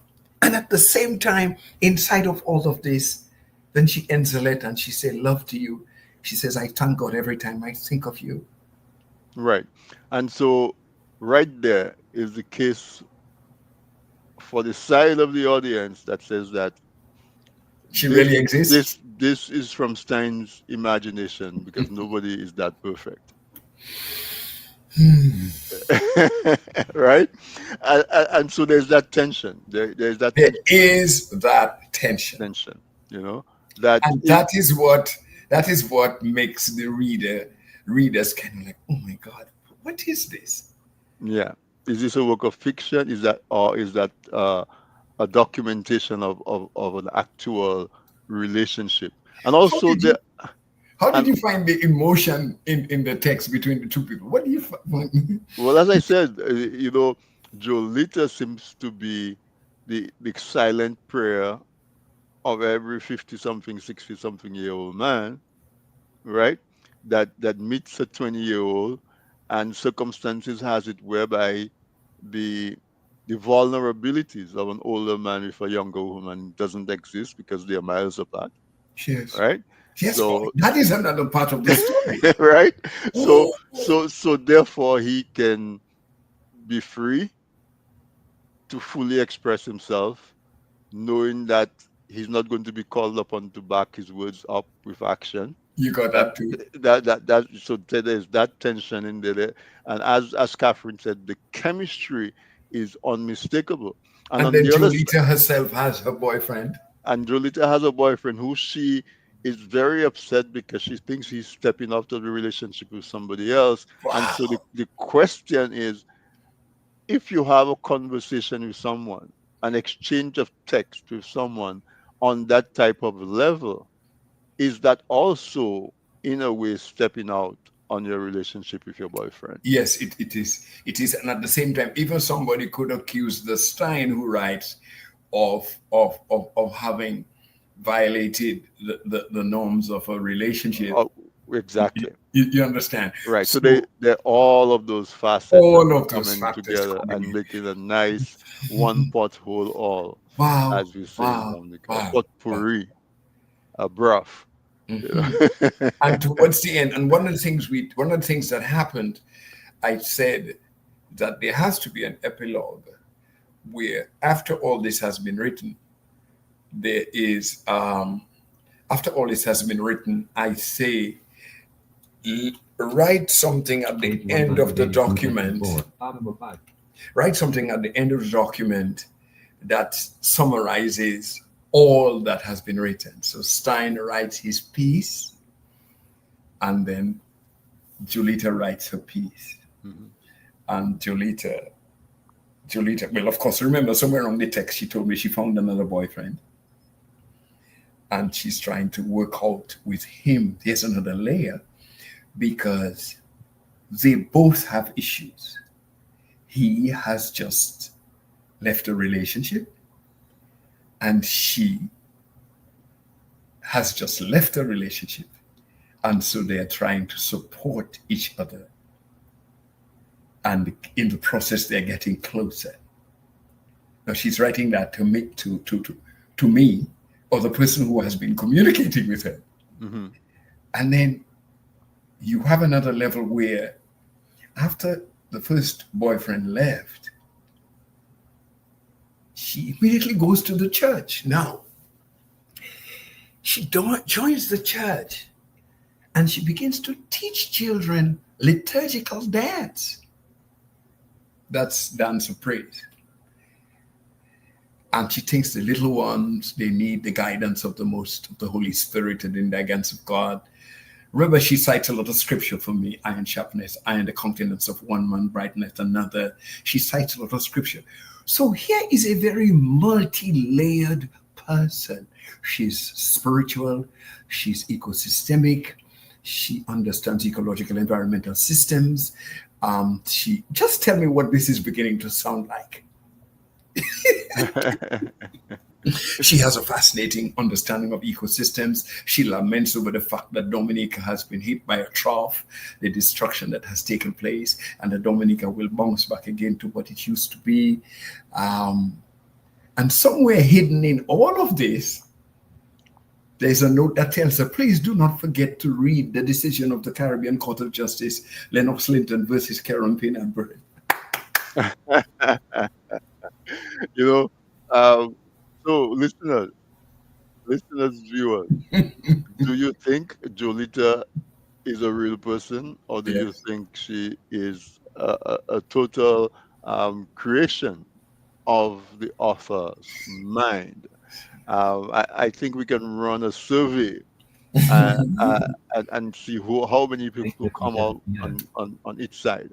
at the same time, inside of all of this, then she ends the letter and she says, love to you. She says, I thank God every time I think of you. Right. And so right there is the case for the side of the audience that says that she really exists. This is from Stein's imagination because nobody is that perfect. Right? And so there's that tension. There is that tension. Tension, and that is what makes the readers kind of like, oh my God, what is this? Yeah. Is this a work of fiction? Is that a documentation of an actual relationship? And also how did you find the emotion in the text between the 2 people? What do you find? Well, as I said, Jolita seems to be the silent prayer of every 50-something, 60-something year old man, right? That meets a 20-year-old, and circumstances has it whereby the vulnerabilities of an older man with a younger woman doesn't exist because they are miles apart. Yes. Right? Yes, so that is another part of the story. Right? So therefore he can be free to fully express himself knowing that he's not going to be called upon to back his words up with action. You got And that too. so there's that tension in there. And as Catherine said, the chemistry is unmistakable. And And on then the other side, Jolita herself has her boyfriend. and Jolita has a boyfriend who she is very upset because she thinks he's stepping out of the relationship with somebody else. And so Wow. the question is, if you have a conversation with someone, an exchange of text with someone on that type of level, is that also in a way stepping out on your relationship with your boyfriend? Yes, it is. It is. And at the same time, even somebody could accuse the Stein who writes of having violated the norms of a relationship. Oh, exactly. You understand? Right. So So they all of those facets are all of those coming factors together coming and in. making a nice one pot whole all, Wow, as we say in wow, Dominica, a wow, wow. potpourri, a broth. You Mhm. know? And towards the end, and one of the things that happened, I said that there has to be an epilogue where after all this has been written, there is after all this has been written, I say write something at the Page end of the 182, section document. 4. Bottom of 5. Write something at the end of the document that summarizes all that has been written. So Stein writes his piece, and then Julita writes her piece. Mhm. And Julita, well, of course, remember somewhere on the text, she told me she found another boyfriend. And she's trying to work out with him. There's another layer because they both have issues. He has just left a relationship, and she has just left a relationship. And so they are trying to support each other. And in the process, they're getting closer. Now she's writing that to me, or the person who has been communicating with her. Mm-hmm. And then you have another level where after the first boyfriend left, she immediately goes to the church. Now, she joins the church and she begins to teach children liturgical dance. That's dance of praise. And she thinks the little ones, they need the guidance of the Holy Spirit and in the guidance of God. Remember, she cites a lot of scripture for me. Iron sharpness, iron the countenance of one man, brightness another. She cites a lot of scripture. So here is a very multi-layered person. She's spiritual, she's ecosystemic, she understands ecological environmental systems. She just tell me what this is beginning to sound like. She has a fascinating understanding of ecosystems. She laments over the fact that Dominica has been hit by a trough, the destruction that has taken place, and that Dominica will bounce back again to what it used to be. And somewhere hidden in all of this, there's a note that tells her, please do not forget to read the decision of the Caribbean Court of Justice, Lennox Linton versus Karen Payne and Burton. You know, so listeners, viewers, do you think Jolita is a real person, or do you Yes. think she is a total creation of the author's mind? I think we can run a survey and see how many Page people come 57. out Yeah. on each side.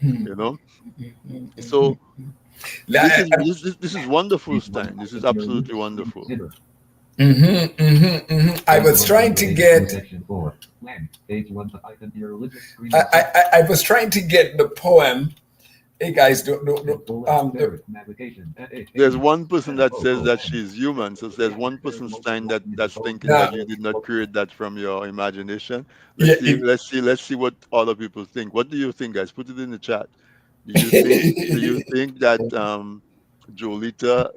You know, so La- this is wonderful, Page Stein. This is 100, absolutely wonderful. Zipper. I was trying to get Section 4. Blank. Page 1 to icon your religious screen. I was trying to get the poem. Hey guys, Navigation. There's one person that says that she's human. So there's one person, Stein, that's thinking that you did not create that from your imagination. yeah, Let's see what other people think. What do you think, guys? Put it in the chat. Do you think that Jolita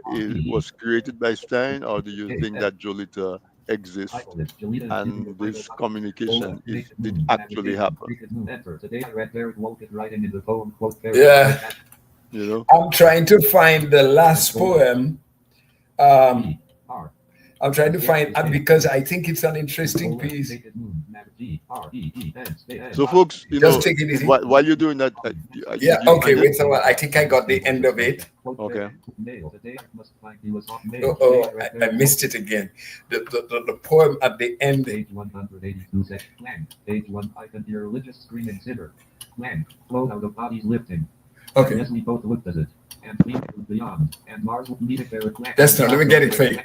was created by Stein, or do you think that Jolita exists and this communication did actually happen? Today I read Derek Walcott writing in the poem, quote, Yeah. You know? I'm trying to find the last poem Um, R. I'm trying to find because I think it's an interesting piece. So, folks, Just take it easy. while you're doing that, Yeah, did you okay, find it? wait a while. I think I got the end of it. Okay. Oh, I missed it again. The poem at the end. Page 182 section clan. Page 1 icon your religious screaming sinner. Clan. Flow out of bodies lifting. Okay. Yes, we both looked at it. And we beyond. And Mars will meet if there are clan. That's not, let me get it for you.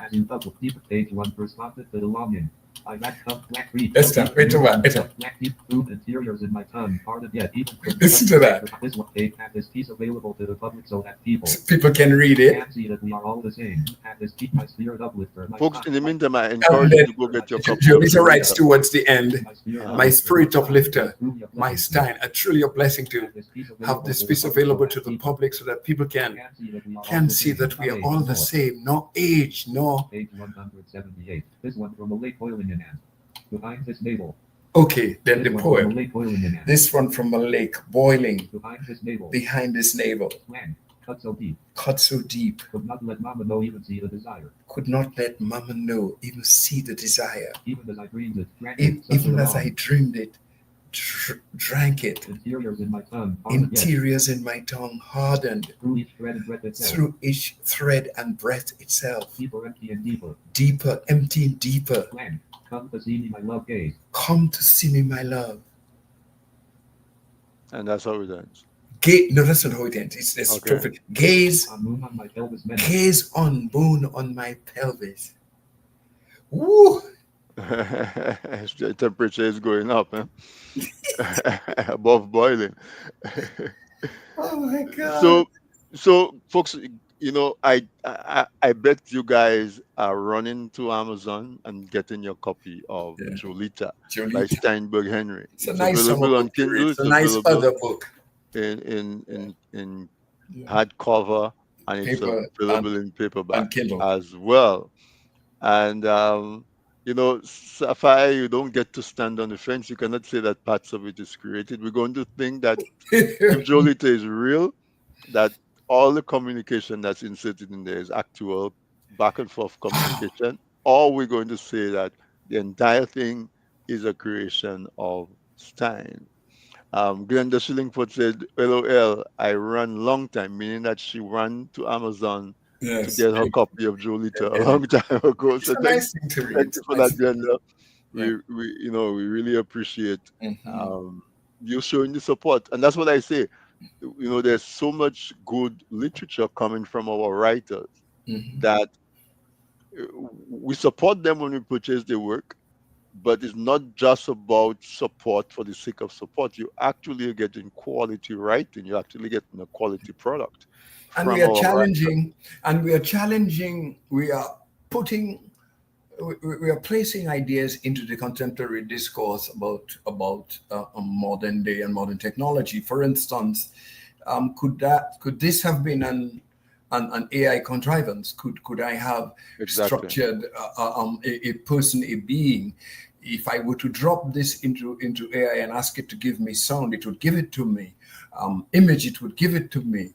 As in double deep page 1 responded to the longing. I got up black reef. That's not, wait a while. Black deep food interiors in my tongue. Parted yet even Listen to that. This one page have this piece available to the public so that people Can read it. can see that we are all the same. Have this keep my spirit uplifter. Folks, in the meantime, I encourage you to go get your copy. Jolita writes towards the end, My my spirit uplifter, my Stein, a truly a blessing to have this piece available to the public so that people can see that we are all the same. No age, no. Page 178. This one from a lake boiling in hand. Behind this navel. Okay, then the This one from a poem. lake boiling in hand. This one from a lake boiling Behind this navel. behind his navel, Land. Cut so deep. cut so deep, Could not let mama know even see the desire. could not let mama know, even see the desire. Even as I dreamed it. drank it, such Even a as I wrong. dreamed it, drank it. Interiors in my tongue. Parted yet. Interiors in my tongue hardened Through each thread and breath itself. through each thread and breath itself. Deeper, empty, and deeper. Deeper, empty, and deeper. Land. Come to see me, my love gaze. Come to see me, my love. And that's how it ends. No, that's not how it ends. It's Okay. perfect. Gaze, On moon on my pelvis menace. gaze on moon on my pelvis. Woo! The temperature is going up, above boiling. Oh my God. So, folks, I bet you guys are running to Amazon and getting your copy of Yeah. Jolita by Jolita. Steinberg Henry. It's a nice available summer on book to read. Kindle. It's a nice available other book. in Yeah. hardcover, and it's Paper available in paperback and Kindle. as well. And Sapphire, you don't get to stand on the fence. You cannot say that parts of it is created. We're going to think that if Jolita is real, that all the communication that's inserted in there is actual back and forth communication, or we're going to say that the entire thing is a creation of Stein. Glenda Shillingford said, LOL, I ran long time, meaning that she ran to Amazon Yes. to get her copy of Jolita a Yeah. long time ago. It's So a nice thing to read. thank It's you a for nice that, thing. Glenda. Yeah. We really appreciate Mhm. you showing the support. And that's what I say. There's so much good literature coming from our writers Mhm. that we support them when we purchase their work, but it's not just about support for the sake of support. You actually are getting quality writing. You're actually getting a quality product And from we are our challenging, we are putting, we are placing ideas into the contemporary discourse about modern day and modern technology. For instance, could this have been an AI contrivance? Could I have Exactly. structured a person, a being? If I were to drop this into AI and ask it to give me sound, it would give it to me. Image, it would give it to me.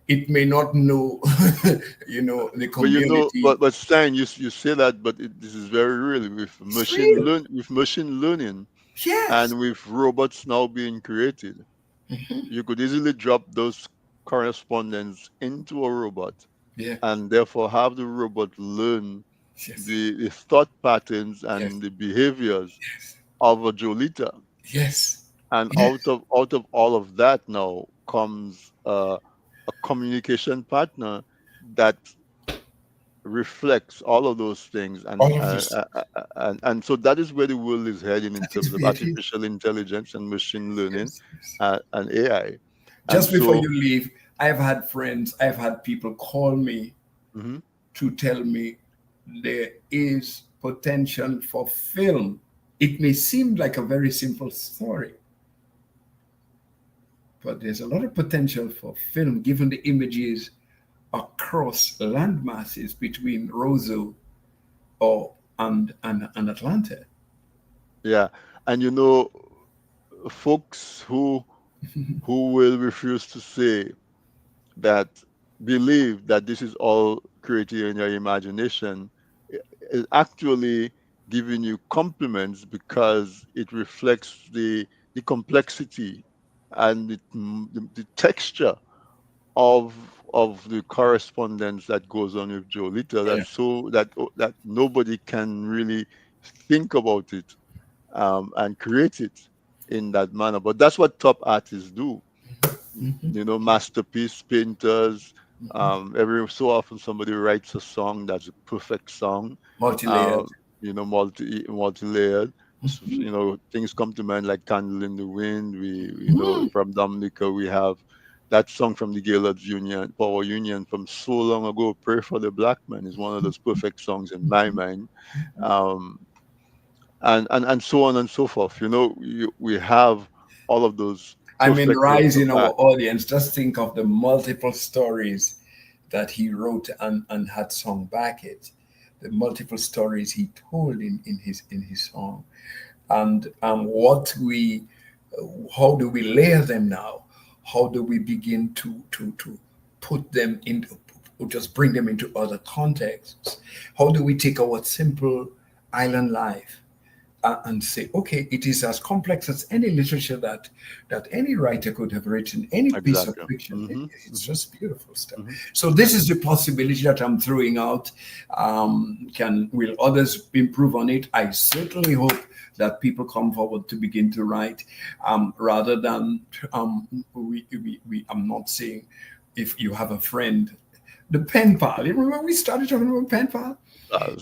It may not know, the community. But Stein, you say that, but this is very real with machine learning, Yes. and with robots now being created. Mhm. You could easily drop those correspondence into a robot, Yeah. and therefore have the robot learn Yes. the thought patterns and Yes. the behaviors Yes. of a Jolita. Yes. And Yes. out of all of that now comes a communication partner that reflects all of those things, and All of this. and so that is where the world is heading in That is terms of where it is. artificial intelligence and machine learning Yes. and AI. Just And before so, you leave, I've had people call me Mhm. to tell me there is potential for film. It may seem like a very simple story, but there's a lot of potential for film given the images across land masses between Roseau and Atlanta. yeah, and folks who will refuse to say that believe that this is all created in your imagination is actually giving you compliments because it reflects the complexity and the texture of the correspondence that goes on with Jolita, Yeah. that nobody can really think about it and create it in that manner. But that's what top artists do. Mhm. Masterpiece painters. Every so often somebody writes a song that's a perfect song. Multi-layered. Um, multi-layered. Mhm. Things come to mind like "Candle in the Wind." Mhm. From Dominica, we have that song from the Gaylords Union, Power Union, from so long ago. "Pray for the Black Man" is one of those perfect songs in my mind. Um, and so on and so forth. We have all of those I mean, perfect works rise of in our art. audience. Just think of the multiple stories that he wrote and had sung back it. The multiple stories he told in his song, and how do we layer them now? How do we begin to put them into, just bring them into other contexts? How do we take our simple island life and say, okay, it is as complex as any literature that any writer could have written, any piece of Exactly. fiction. Hmm. It's Hmm. just beautiful stuff. Hmm. So this is the possibility that I'm throwing out. Will others improve on it? I certainly hope that people come forward to begin to write, rather than I'm not saying if you have a friend, the pen pal. You remember we started talking about pen pal?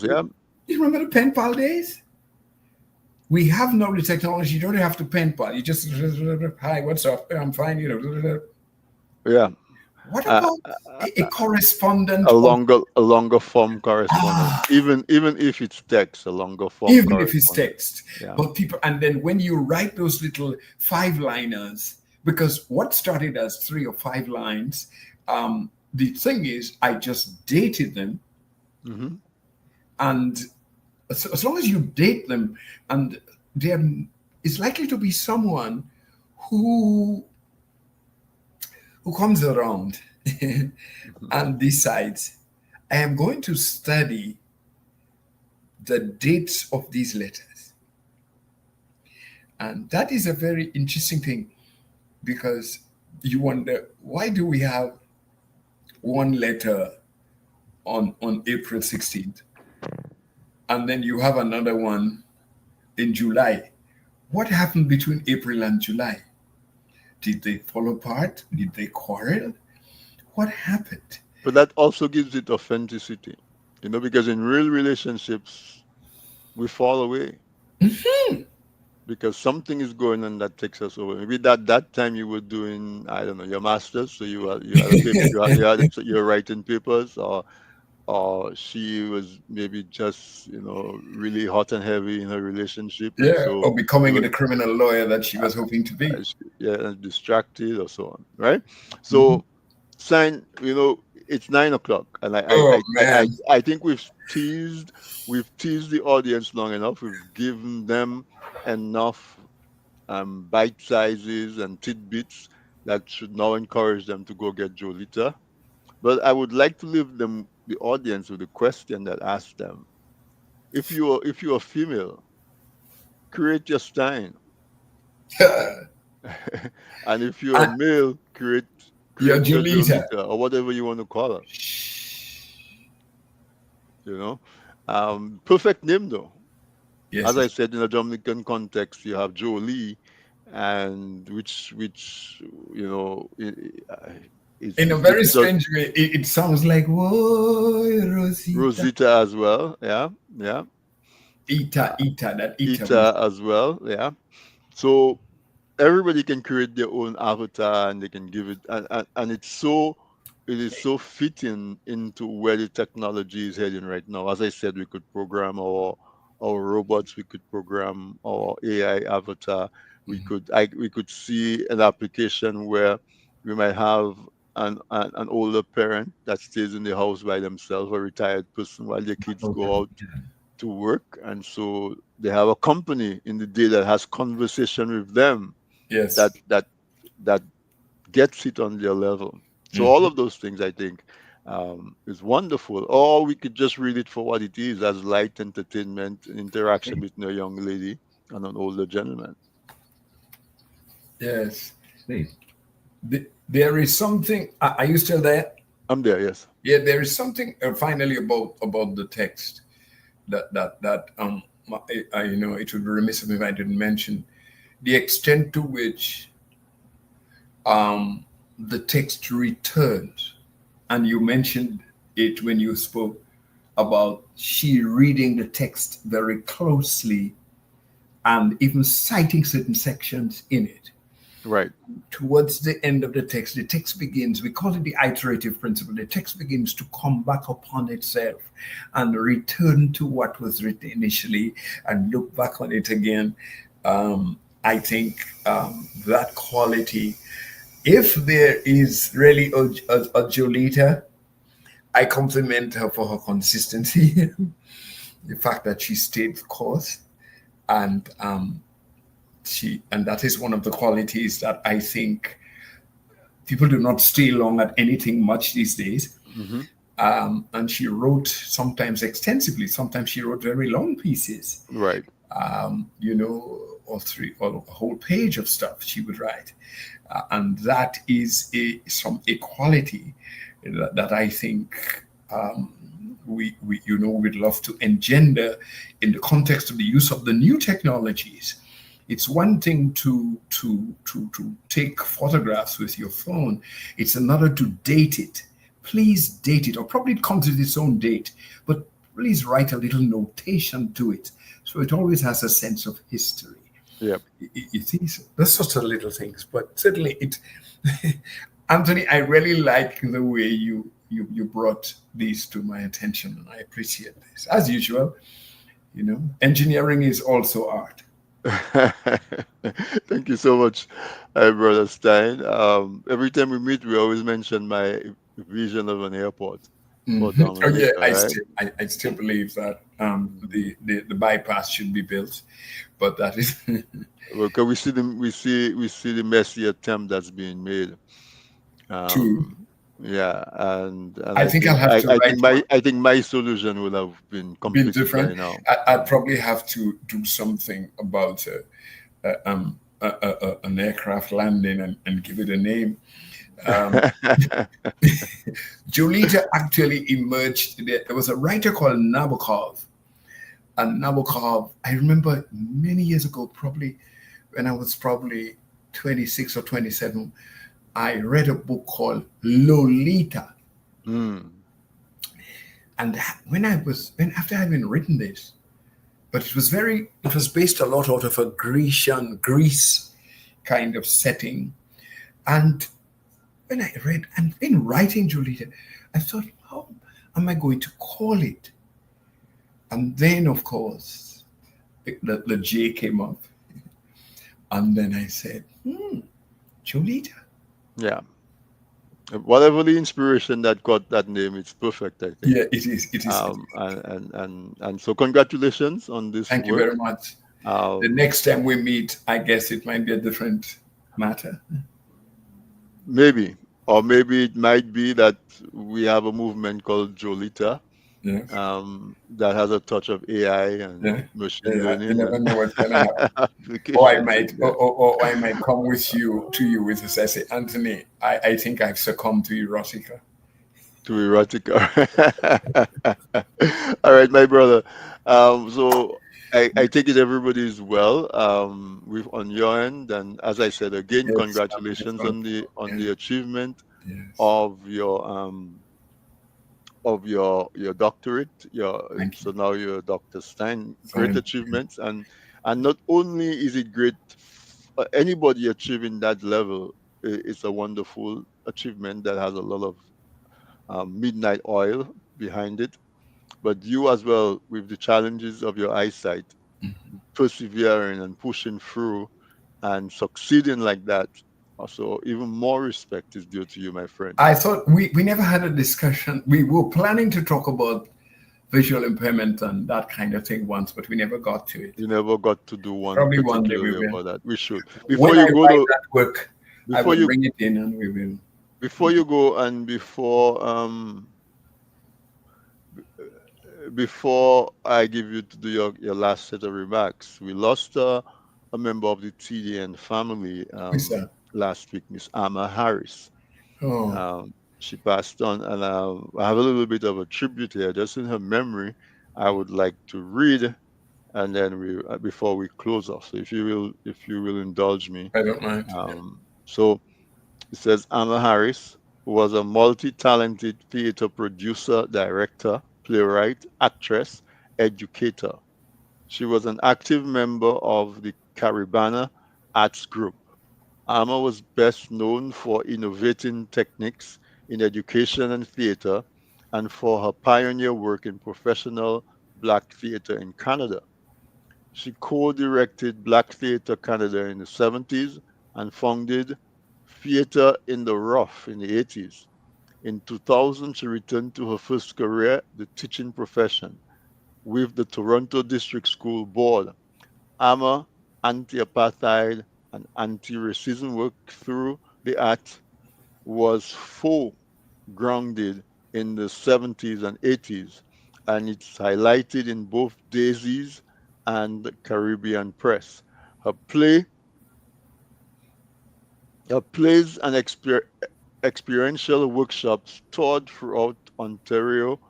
Yeah, You remember the pen pal days? We have now the technology. You don't have to pen pal. You just, hi, what's up? I'm fine. yeah. What Uh, about a correspondent a of, longer form correspondence, even if it's text, a longer form even if it's correspondence. text? Yeah. But people, and then when you write those little five-liners, because what started as 3 or 5 lines, the thing is, I just dated them, Hmm. and as long as you date them, and there is likely to be someone who comes around and decides, I am going to study the dates of these letters. And that is a very interesting thing, because you wonder, why do we have one letter on April 16th? And then you have another one in July. What happened between April and July? Did they fall apart? Did they quarrel? What happened? But that also gives it authenticity, because in real relationships we fall away because something is going on that takes us over. Maybe that time you were doing, I don't know, your masters, so you had a paper, you're writing papers, or she was maybe just really hot and heavy in her relationship, and Yeah, so or you becoming were the criminal lawyer that she was hoping to be. yeah, distracted or so on, right? Mhm. So sign, it's 9 o'clock, and Oh man. I think we've teased the audience long enough. We've given them enough bite sizes and tidbits that should now encourage them to go get Jolita. But I would like to leave the audience with a question that asks them: if you're female, create your Stein, and if you're a And male, you're create your Julita. Jolita, or whatever you want to call her. You know, perfect name though. Yes, As I it's said, in a Dominican context, you have Jolie, and which in a very it's a strange way. It sounds like whoa, Rosita. Rosita as well. Yeah, yeah. Ita, Ita, that Ita we Ita as well. Yeah. So everybody can create their own avatar and they can give it, and it is so fitting into where the technology is heading right now. As I said, we could program our robots, we could program our AI avatar, we could see an application where we might have an older parent that stays in the house by themselves, a retired person, while their kids go out to work, and so they have a company in the day that has conversation with them, Yes. that that that gets it on their level. So all of those things, I think, is wonderful. Or we could just read it for what it is, as light entertainment, interaction between a young lady and an older gentleman. Yes. Space. There is something. Are you still there? I'm there, yes. Yeah, there is something finally about the text that you know, it would be remiss of me if I didn't mention the extent to which the text returns, and you mentioned it when you spoke about she reading the text very closely and even citing certain sections in it. Right. Towards the end of the text begins, we call it the iterative principle. The text begins to come back upon itself and return to what was written initially and look back on it again. I think that quality, if there is really a Jolita, I compliment her for her consistency, the fact that she stayed the course, and that is one of the qualities that I think people do not stay long at anything much these days. And she wrote sometimes extensively, sometimes she wrote very long pieces. Right. You know, or a whole page of stuff she would write, and that is a quality that I think we we'd love to engender in the context of the use of the new technologies. It's one thing to take photographs with your phone. It's another to date it. Please date it, or probably it comes with its own date, but please write a little notation to it, so it always has a sense of history. Yeah. You see, that's such a little things, but certainly it. Anthony, I really like the way you brought these to my attention, and I appreciate this. As usual, you know, engineering is also art. Thank you so much, Brother Stein. Every time we meet, we always mention my vision of an airport. For Oh yeah, Dominica, I still believe that the bypass should be built, but that is Well, 'cause we see the messy attempt that's being made. true. Yeah, and I think I'll have to write I think my solution would have been bit completed by different. now. I'd probably have to do something about an aircraft landing and give it a name. Jolita actually emerged. There was a writer called Nabokov. And Nabokov, I remember many years ago, probably when I was probably 26 or 27, I read a book called Lolita. Mm. And after having written this, but it was based a lot out of a Greece kind of setting. And when I read, and in writing Jolita, I thought, how am I going to call it? And then, of course, the J came up. And then I said, Jolita. Yeah. Whatever the inspiration that got that name, it's perfect, I think. Yeah, it is. It is. And so congratulations on this Thank you work. very much. The next time we meet, I guess it might be a different matter. Maybe. Or maybe it might be that we have a movement called Jolita, Yeah. that has a touch of AI and machine learning. You never know what's going to happen. applications. Or I might come to you with this. I say, Anthony, I think I've succumbed to erotica. To erotica. All right, my brother. So I take it everybody is well with on your end, and as I said again, Yes, congratulations on the achievement Yes. of your doctorate. Thank So now you're Dr. Stein. Great Thank you. achievements, and not only is it great, anybody achieving that level, it's a wonderful achievement that has a lot of midnight oil behind it. But you as well, with the challenges of your eyesight, persevering and pushing through and succeeding like that, also even more respect is due to you, my friend. I thought we never had a discussion. We were planning to talk about visual impairment and that kind of thing once, but we never got to it. You never got to do one Probably one day we particularly will. about that. We should. When I write that work, I will bring it in and we will. before you go and before I give you to do your last set of remarks, we lost a member of the TDN family Who's that? last week, Miss Amma Harris. Oh, She passed on, and I have a little bit of a tribute here, just in her memory. I would like to read, and then we before we close off. So if you will indulge me. I don't mind. Yeah. So it says Amma Harris was a multi-talented theater producer, director, playwright, actress, educator. She was an active member of the Caribana Arts Group. Amma was best known for innovating techniques in education and theater and for her pioneer work in professional black theater in Canada. She co-directed Black Theatre Canada in the 70s and founded Theatre in the Rough in the 80s. In 2000, she returned to her first career, the teaching profession, with the Toronto District School Board. Amma anti-apartheid and anti-racism work through the art was full grounded in the 70s and 80s, and it's highlighted in both Daisies and the Caribbean press. Her play, her plays and experiential workshops toured throughout Ontario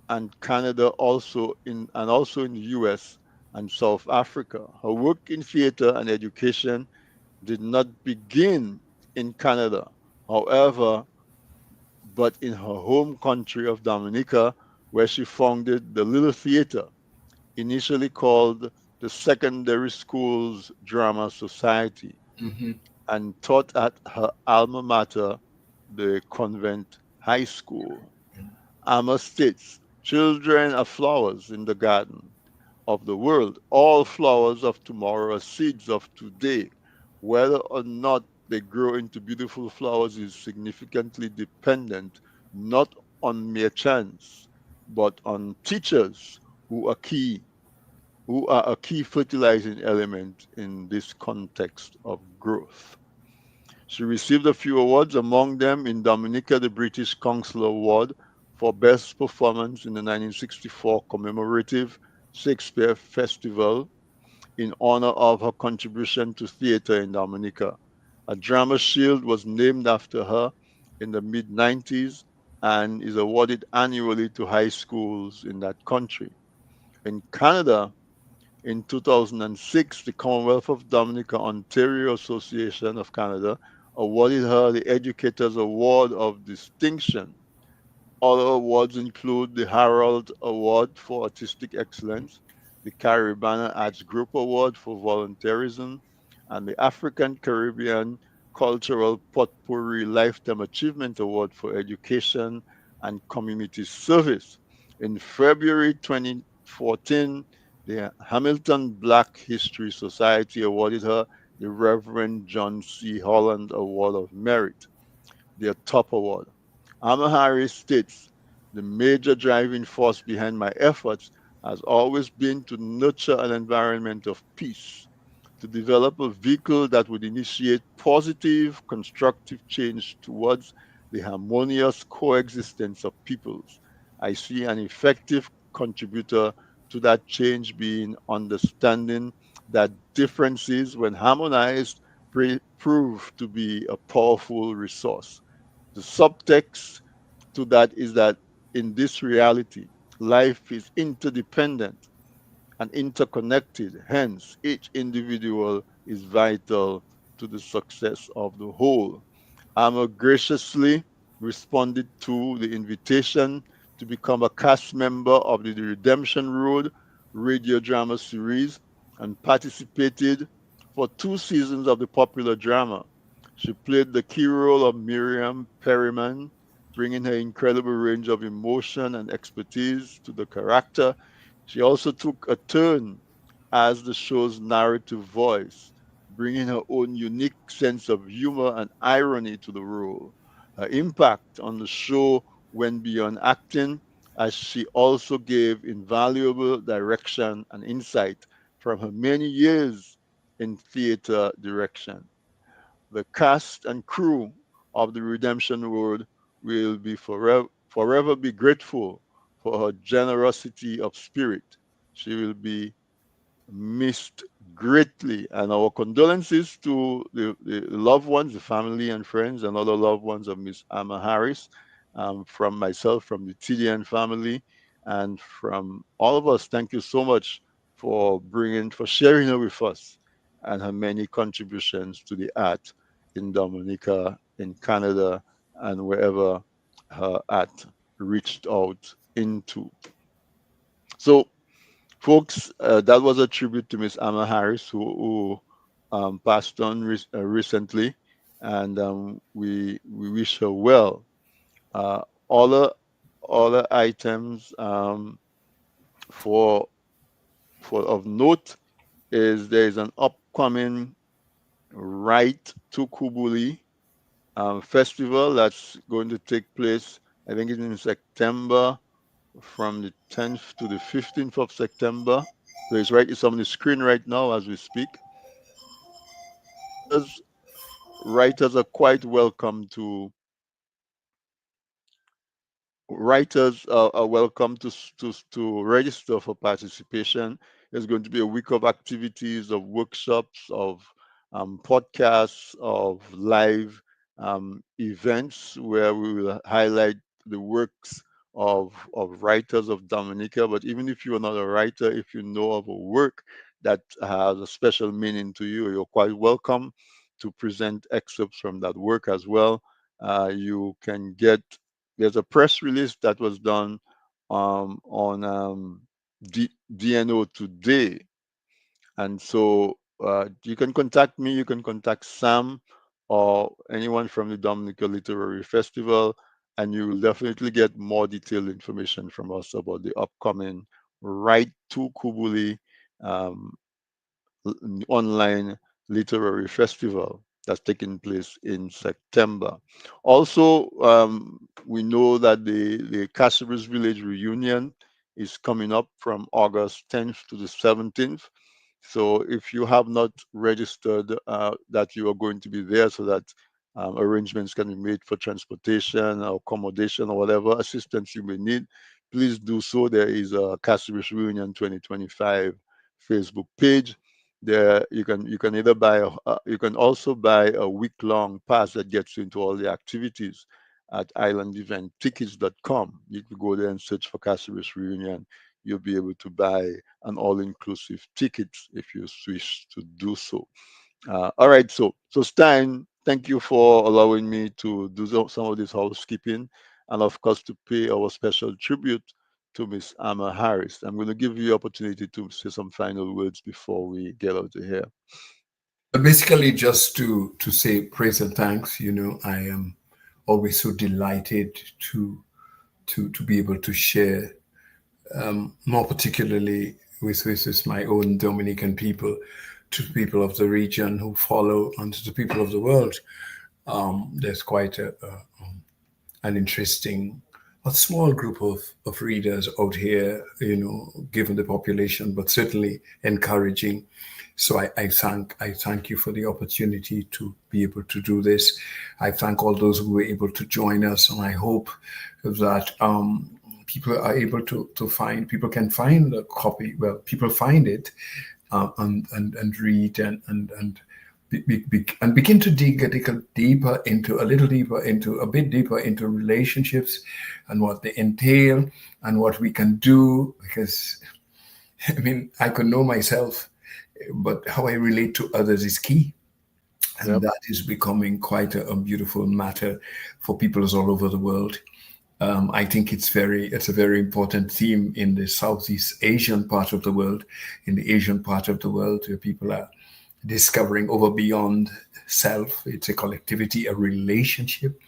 and Canada, also in the US and South Africa. Her work in theater and education did not begin in Canada, however, but in her home country of Dominica, where she founded the Little Theater, initially called the Secondary Schools Drama Society, Hmm. and taught at her alma mater, the Convent High School. Amma states, children are flowers in the garden of the world. All flowers of tomorrow are seeds of today. Whether or not they grow into beautiful flowers is significantly dependent not on mere chance, but on teachers who are key, who are a key fertilizing element in this context of growth. She received a few awards, among them in Dominica the British Council Award for Best Performance in the 1964 commemorative Shakespeare Festival in honor of her contribution to theater in Dominica. A drama shield was named after her in the mid 90s and is awarded annually to high schools in that country. In Canada, in 2006, the Commonwealth of Dominica Ontario Association of Canada awarded her the Educators Award of Distinction. Other awards include the Harold Award for Artistic Excellence, the Caribana Arts Group Award for Volunteerism, and the African Caribbean Cultural Potpourri Lifetime Achievement Award for Education and Community Service. In February 2014, the Hamilton Black History Society awarded her the Reverend John C. Holland Award of Merit, their top award. Amahari states, the major driving force behind my efforts has always been to nurture an environment of peace, to develop a vehicle that would initiate positive, constructive change towards the harmonious coexistence of peoples. I see an effective contributor to that change being understanding that differences, when harmonized, prove to be a powerful resource. The subtext to that is that in this reality, life is interdependent and interconnected. Hence, each individual is vital to the success of the whole. Amma graciously responded to the invitation to become a cast member of the Redemption Road radio drama series and participated for 2 seasons of the popular drama. She played the key role of Miriam Perryman, bringing her incredible range of emotion and expertise to the character. She also took a turn as the show's narrative voice, bringing her own unique sense of humor and irony to the role. Her impact on the show went beyond acting, as she also gave invaluable direction and insight from her many years in theater direction. The cast and crew of the Redemption Road will be forever be grateful for her generosity of spirit. She will be missed greatly, and our condolences to the loved ones, the family and friends, and other loved ones of Miss Amma Harris, from myself, from the TDN family, and from all of us. Thank you so much for sharing her with us and her many contributions to the art in Dominica, in Canada, and wherever her art reached out into. So, folks, that was a tribute to Miss Amma Harris, who passed on recently, and we wish her well. Uh, all the other items for of note is there is an upcoming Right to Kubuli festival that's going to take place. I think it's in September, from the 10th to the 15th of September. So it's on the screen right now as we speak. Writers, writers are quite welcome to writers are welcome to register for participation. There's going to be a week of activities, of workshops, of podcasts, of live events where we will highlight the works of writers of Dominica. But even if you're not a writer, if you know of a work that has a special meaning to you, you're quite welcome to present excerpts from that work as well. You can get There's a press release that was done on DNO today, and so you can contact me. You can contact Sam or anyone from the Dominica Literary Festival, and you will definitely get more detailed information from us about the upcoming Right to Kubuli um, online literary festival that's taking place in September. Also, we know that the Castleberries Village reunion is coming up from August 10th to the 17th. So if you have not registered that you are going to be there, so that arrangements can be made for transportation or accommodation or whatever assistance you may need, please do so. There is a Castleberries Reunion 2025 Facebook page. There you can either you can also buy a week-long pass that gets you into all the activities at islandeventtickets.com. You can go there and search for Castleberries Reunion. You'll be able to buy an all-inclusive ticket if you wish to do so. All right, so Stein, thank you for allowing me to do some of this housekeeping, and of course to pay our special tribute to Miss Amma Harris. I'm going to give you the opportunity to say some final words before we get out of here. Basically, just to say praise and thanks. I am always so delighted to be able to share, more particularly with my own Dominican people, to the people of the region who follow, and to the people of the world. There's quite an interesting, a small group of readers out here, given the population, but certainly encouraging. So I thank you for the opportunity to be able to do this. I thank all those who were able to join us, and I hope that people are able to find, people can find a copy. Well, people find it, and read and begin to dig a little deeper into relationships and what they entail and what we can do. Because I could know myself, but how I relate to others is key. And Yep. that is becoming quite a beautiful matter for peoples all over the world. I think it's a very important theme in the Southeast Asian part of the world, in the Asian part of the world, where people are discovering over beyond self. It's a collectivity, a relationship.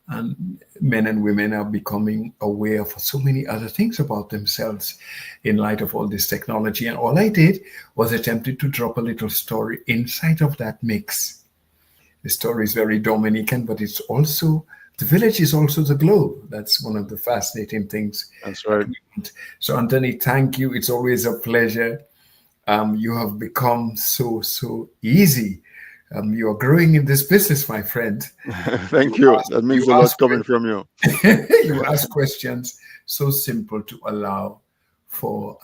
And men and women are becoming aware of so many other things about themselves in light of all this technology. And all I did was attempted to drop a little story inside of that mix. The story is very Dominican, but it's also, the village is also the globe. That's one of the fascinating things. That's right. So, Anthony, thank you. It's always a pleasure. You have become so easy You are growing in this business, my friend. Thank you. That means a lot coming from you. You ask questions so simple to allow for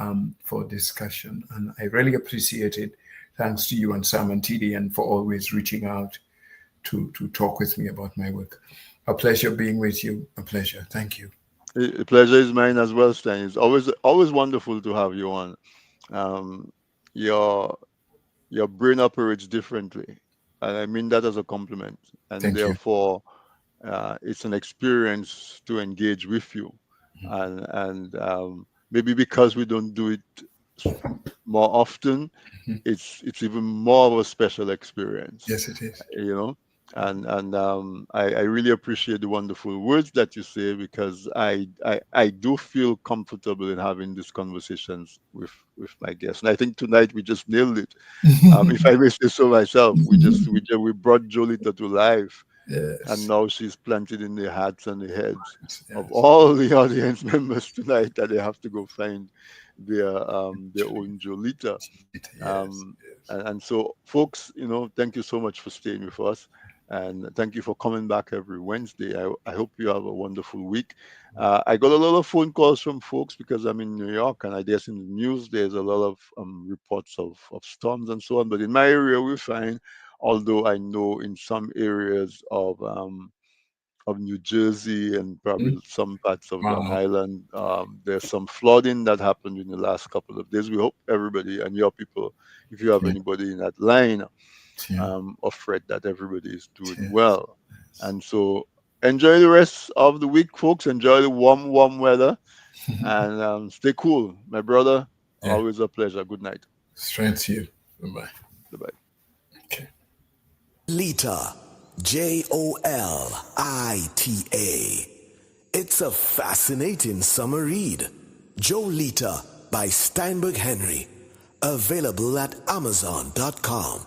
discussion, and I really appreciate it. Thanks to you and Sam and TD, and for always reaching out to talk with me about my work. A pleasure being with you. A pleasure. Thank you. The pleasure is mine as well, Stan. It's always wonderful to have you on. Um, your your brain operates differently, and I mean that as a compliment. And Thank you. therefore, it's an experience to engage with you, and maybe because we don't do it more often, it's even more of a special experience. Yes, it is. You know, and I really appreciate the wonderful words that you say, because I do feel comfortable in having these conversations with my guests, and I think tonight we just nailed it. If I may say so myself, we brought Jolita to life, and Yes. now she's planted in the hearts and the heads of Yes. all the audience members tonight, that they have to go find their own Jolita. Yes. Um, and so, folks, thank you so much for staying with us. And thank you for coming back every Wednesday. I hope you have a wonderful week. I got a lot of phone calls from folks because I'm in New York, and I guess in the news there's a lot of reports of storms and so on. But in my area, we're fine. Although I know in some areas of New Jersey and probably some parts of Long Wow. Island, there's some flooding that happened in the last couple of days. We hope everybody and your people, if you have Yeah. anybody in that line, Yeah. of Fred, that everybody is doing Yes. well. And so enjoy the rest of the week, folks. Enjoy the warm weather, and stay cool. My brother, Yeah. always a pleasure. Good night. Strength to you. Bye-bye. Bye-bye. Okay. Lita, Jolita. It's a fascinating summer read. Jolita by Steinberg Henry. Available at Amazon.com.